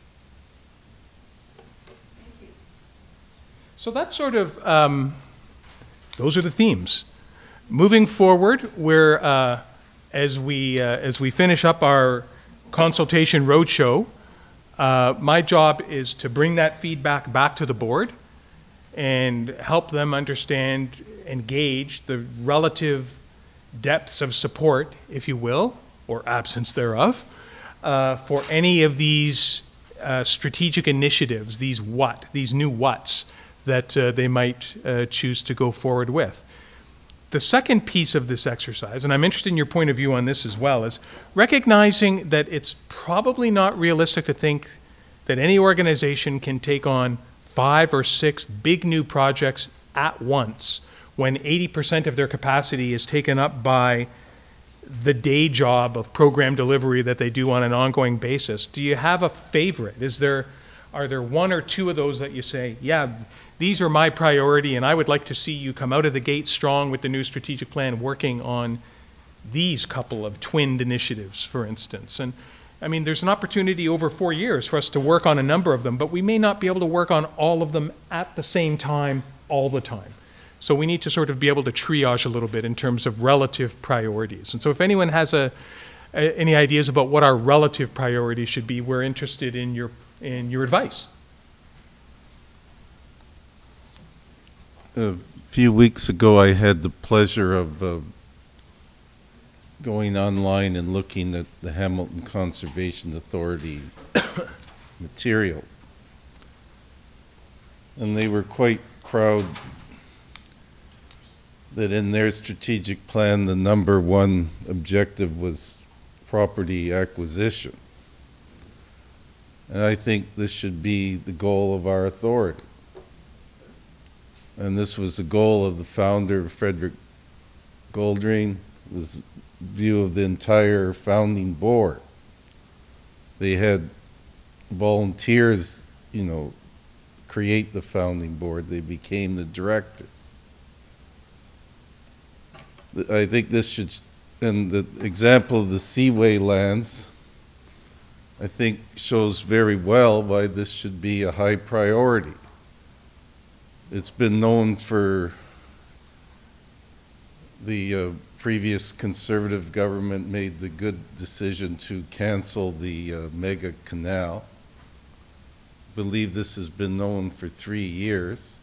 So that's sort of, those are the themes. Moving forward, we're, as we finish up our consultation roadshow, my job is to bring that feedback back to the board and help them understand and gauge the relative depths of support, if you will, or absence thereof, for any of these strategic initiatives, these new whats that they might choose to go forward with. The second piece of this exercise, and I'm interested in your point of view on this as well, is recognizing that it's probably not realistic to think that any organization can take on 5 or 6 big new projects at once when 80% of their capacity is taken up by the day job of program delivery that they do on an ongoing basis. Do you have a favorite? Are there 1 or 2 of those that you say, yeah, these are my priority and I would like to see you come out of the gate strong with the new strategic plan working on these couple of twinned initiatives, for instance? And I mean, there's an opportunity over 4 years for us to work on a number of them, but we may not be able to work on all of them at the same time all the time. So we need to sort of be able to triage a little bit in terms of relative priorities. And so if anyone has any ideas about what our relative priorities should be, we're interested in your advice.
A few weeks ago, I had the pleasure of going online and looking at the Hamilton Conservation Authority material. And they were quite proud that in their strategic plan, the #1 objective was property acquisition. And I think this should be the goal of our authority. And this was the goal of the founder, Frederick Goldring, was view of the entire founding board. They had volunteers, you know, create the founding board. They became the directors. I think this should, and the example of the Seaway lands, I think shows very well why this should be a high priority. It's been known for the previous Conservative government made the good decision to cancel the mega canal. I believe this has been known for 3 years.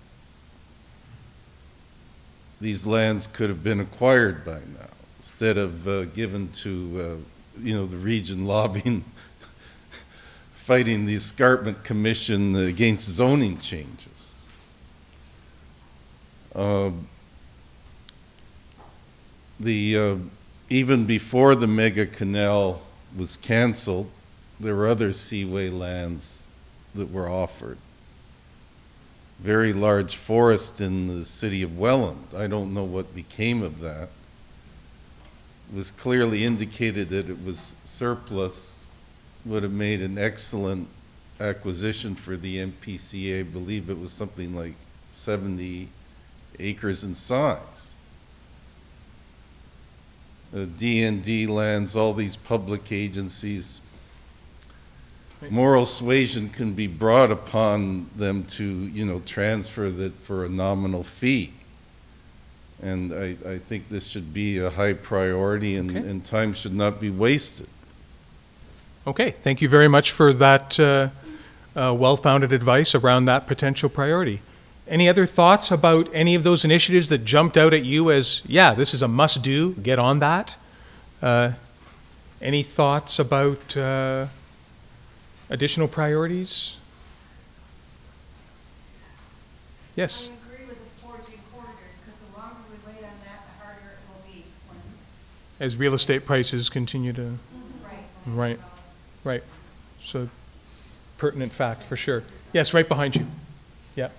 These lands could have been acquired by now instead of given to, you know, the region lobbying, fighting the Escarpment Commission against zoning changes. Even before the mega canal was canceled, there were other seaway lands that were offered. Very large forest in the city of Welland. I don't know what became of that. It was clearly indicated that it was surplus, would have made an excellent acquisition for the N.P.C.A. I believe it was something like 70 acres in size. D&D lands, all these public agencies, moral suasion can be brought upon them to, you know, transfer that for a nominal fee. And I think this should be a high priority, and,
okay,
and time should not be wasted.
Okay, thank you very much for that well-founded advice around that potential priority. Any other thoughts about any of those initiatives that jumped out at you as, yeah, this is a must-do, get on that? Any thoughts about additional priorities? Yes?
I agree with the foraging corridors, because the longer we wait on that, the harder it will be.
As real estate prices continue to...
Right.
Right. So, pertinent fact, for sure. Yes, right behind you. Yeah.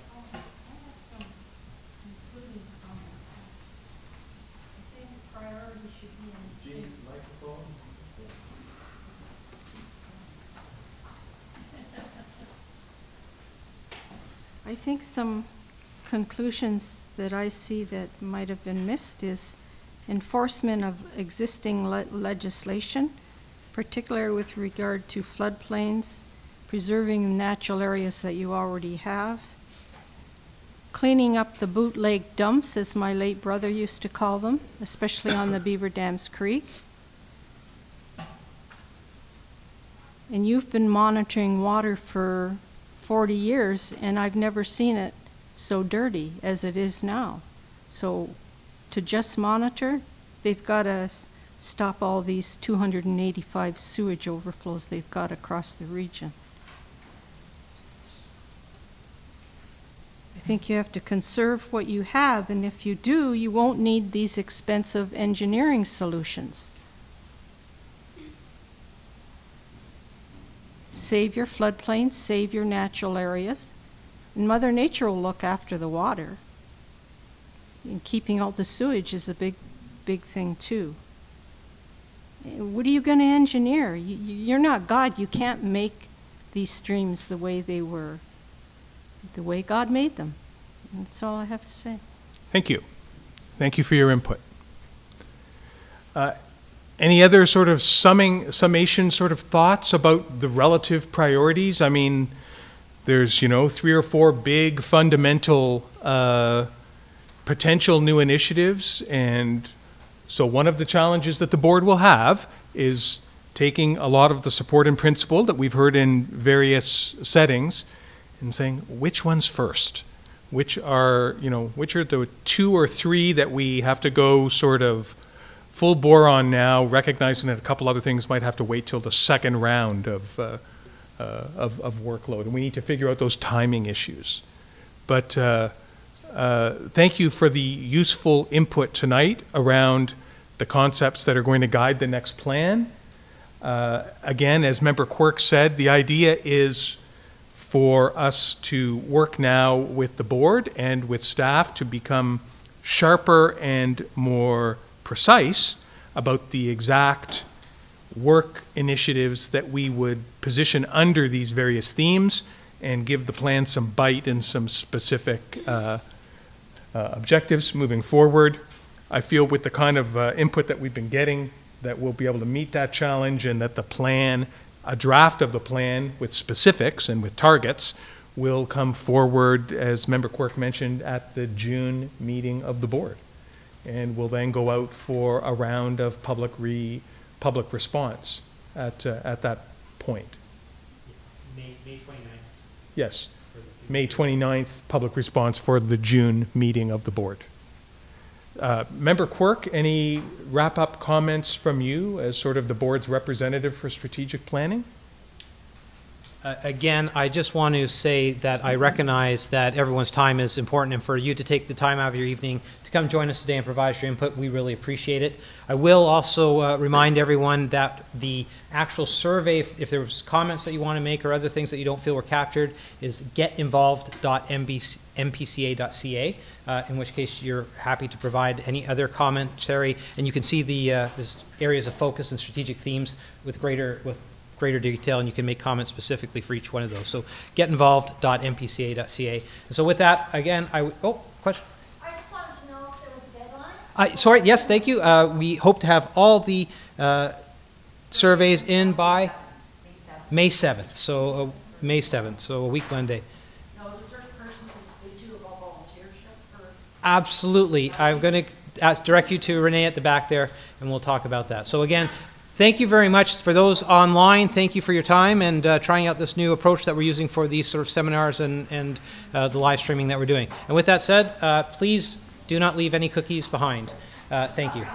I think some conclusions that I see that might have been missed is enforcement of existing legislation, particularly with regard to floodplains, preserving natural areas that you already have, cleaning up the bootleg dumps, as my late brother used to call them, especially on the Beaver Dams Creek. And you've been monitoring water for 40 years, and I've never seen it so dirty as it is now. So to just monitor, they've got to stop all these 285 sewage overflows they've got across the region. I think you have to conserve what you have, and if you do, you won't need these expensive engineering solutions. save your floodplains, save your natural areas, and Mother Nature will look after the water. And keeping out the sewage is a big thing too. What are you going to engineer? You're not God. You can't make these streams the way they were, the way God made them. And that's all I have to say.
Thank you. Thank you for your input. Any other sort of summation sort of thoughts about the relative priorities? I mean, there's, 3 or 4 big fundamental potential new initiatives, and so one of the challenges that the board will have is taking a lot of the support and principle that we've heard in various settings and saying, which one's first? Which are the 2 or 3 that we have to go sort of full bore on now, recognizing that a couple other things might have to wait till the second round of workload, and we need to figure out those timing issues. But thank you for the useful input tonight around the concepts that are going to guide the next plan. Again, as Member Quirk said, the idea is for us to work now with the board and with staff to become sharper and more precise about the exact work initiatives that we would position under these various themes and give the plan some bite and some specific objectives moving forward. I feel with the kind of input that we've been getting that we'll be able to meet that challenge, and that the plan, a draft of the plan with specifics and with targets, will come forward, as Member Quirk mentioned, at the June meeting of the board. And we'll then go out for a round of public response at that point.
May 29th.
Yes, May 29th, public response for the June meeting of the board. Member Quirk, any wrap-up comments from you as sort of the board's representative for strategic planning?
Again, I just want to say that I recognize that everyone's time is important, and for you to take the time out of your evening to come join us today and provide us your input, we really appreciate it. I will also remind everyone that the actual survey, if there was comments that you want to make or other things that you don't feel were captured, is getinvolved.npca.ca, in which case you're happy to provide any other commentary, and you can see the areas of focus and strategic themes with greater detail, and you can make comments specifically for each one of those. So getinvolved.npca.ca. And so with that, again, question?
I just wanted to know if there was a deadline.
Sorry, yes, thank you. We hope to have all the surveys in by May 7th. So May 7th, so a week Monday.
Now, is a certain person who's speak to about volunteership for?
Absolutely. I'm going to direct you to Renee at the back there, and we'll talk about that. So again, thank you very much. For those online, thank you for your time and trying out this new approach that we're using for these sort of seminars and the live streaming that we're doing. And with that said, please do not leave any cookies behind. Thank you.